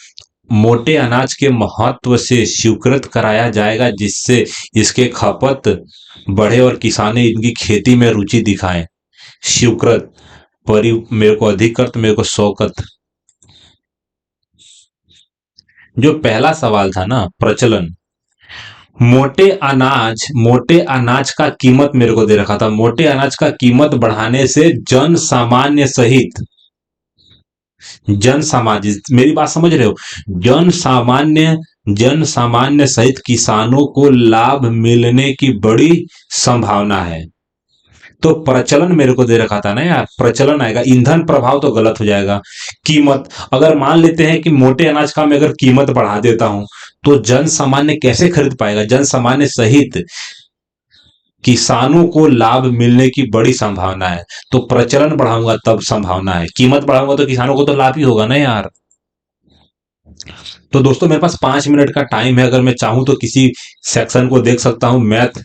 मोटे अनाज के महत्व से स्वीकृत कराया जाएगा, जिससे इसके खपत बढ़े और किसान इनकी खेती में रुचि दिखाएं। स्वीकृत, परि मेरे को अधिकृत, मेरे को शौकत। जो पहला सवाल था ना प्रचलन, मोटे अनाज का कीमत मेरे को दे रखा था, मोटे अनाज का कीमत बढ़ाने से जन सामान्य सहित, जन सामान्य, मेरी बात समझ रहे हो, जन सामान्य, जन सामान्य सहित किसानों को लाभ मिलने की बड़ी संभावना है। तो प्रचलन मेरे को दे रखा था ना यार, प्रचलन आएगा, ईंधन प्रभाव तो गलत हो जाएगा। कीमत, अगर मान लेते हैं कि मोटे अनाज का मैं अगर कीमत बढ़ा देता हूं, तो जन सामान्य कैसे खरीद पाएगा, जन सामान्य सहित, किसानों को लाभ मिलने की बड़ी संभावना है, तो प्रचलन बढ़ाऊंगा तब संभावना है, कीमत बढ़ाऊंगा तो किसानों को तो लाभ ही होगा ना यार। तो दोस्तों मेरे पास 5 मिनट का टाइम है, अगर मैं चाहूं तो किसी सेक्शन को देख सकता हूं। मैथ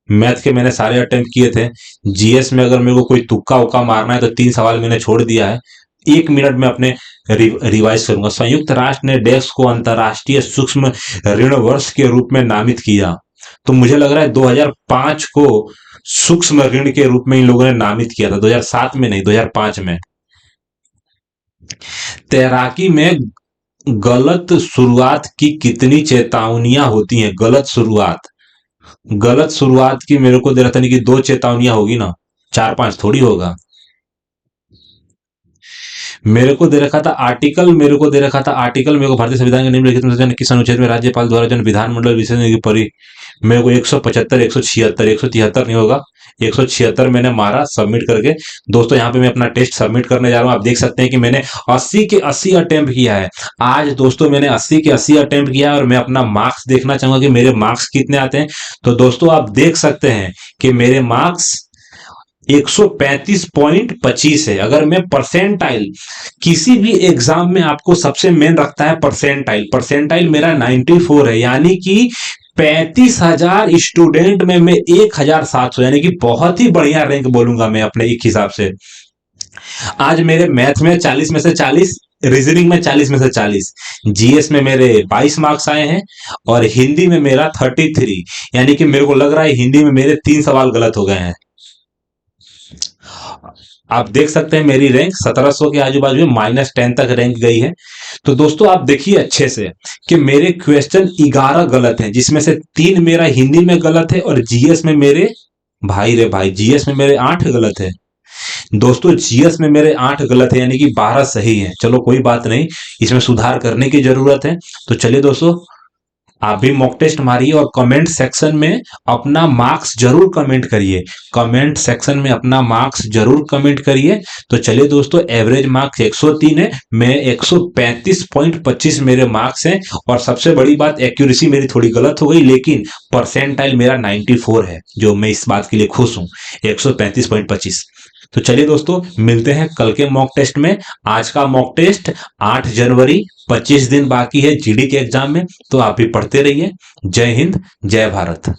मैथ के मैंने सारे अटेम्प्ट किए थे। जीएस में अगर मेरे को कोई तुक्का उक्का मारना है तो 3 सवाल मैंने छोड़ दिया है। 1 मिनट में अपने रिवाइज करूंगा। संयुक्त राष्ट्र ने डेस्क को अंतर्राष्ट्रीय सूक्ष्म ऋण वर्ष के रूप में नामित किया। तो मुझे लग रहा है 2005 को सूक्ष्म ऋण के रूप में इन लोगों ने नामित किया था, 2007 में नहीं, 2005 में। तैराकी में गलत शुरुआत की कितनी चेतावनियां होती हैं? गलत शुरुआत की मेरे को दे रहा था नहीं कि 2 चेतावनियां होगी ना, 4-5 थोड़ी होगा। मेरे को भारतीय संविधान के निम्नलिखित में से किस अनुच्छेद में राज्यपाल द्वारा जन विधानमंडल विशेष की परी मेरे को 175, 176, 173 नहीं होगा, 176 मैंने मारा सबमिट करके। दोस्तों यहाँ पे मैं अपना टेस्ट सबमिट करने जा रहा हूँ। आप देख सकते हैं कि मैंने 80 के 80 अटेम्प्ट किया है आज। दोस्तों मैंने 80 के 80 अटेम्प्ट किया है और मैं अपना मार्क्स देखना चाहूंगा कि मेरे मार्क्स कितने आते हैं। तो दोस्तों आप देख सकते हैं कि मेरे मार्क्स 135.25 है। अगर मैं परसेंटाइल किसी भी एग्जाम में आपको सबसे मेन रखता है परसेंटाइल मेरा 94 है, यानी कि 35,000 स्टूडेंट में मैं 1,700, यानी कि बहुत ही बढ़िया रैंक बोलूंगा मैं अपने एक हिसाब से। आज मेरे मैथ में 40 में से 40, रीजनिंग में 40 में से 40, जीएस में मेरे 22 मार्क्स आए हैं और हिंदी में मेरा 33, यानी कि मेरे को लग रहा है हिंदी में मेरे 3 सवाल गलत हो गए हैं। आप देख सकते हैं मेरी रैंक 1700 के आजू बाजू में -10 तक रैंक गई है। तो दोस्तों आप देखिए अच्छे से कि मेरे क्वेश्चन 11 गलत हैं, जिसमें से 3 मेरा हिंदी में गलत है और जीएस में मेरे जीएस में मेरे 8 गलत है। दोस्तों जीएस में मेरे 8 गलत है, यानी कि 12 सही है। चलो कोई बात नहीं, इसमें सुधार करने की जरूरत है। तो चलिए दोस्तों आप भी मॉक टेस्ट मारिए और कमेंट सेक्शन में अपना मार्क्स जरूर कमेंट करिए। तो चलिए दोस्तों एवरेज मार्क्स 103 है, मैं 135.25 मेरे मार्क्स हैं। और सबसे बड़ी बात एक्यूरेसी मेरी थोड़ी गलत हो गई, लेकिन परसेंटाइल मेरा 94 है, जो मैं इस बात के लिए खुश हूं, 135.25। तो चलिए दोस्तों मिलते हैं कल के मॉक टेस्ट में। आज का मॉक टेस्ट 8 जनवरी, 25 दिन बाकी है जीडी के एग्जाम में, तो आप भी पढ़ते रहिए। जय हिंद, जय भारत।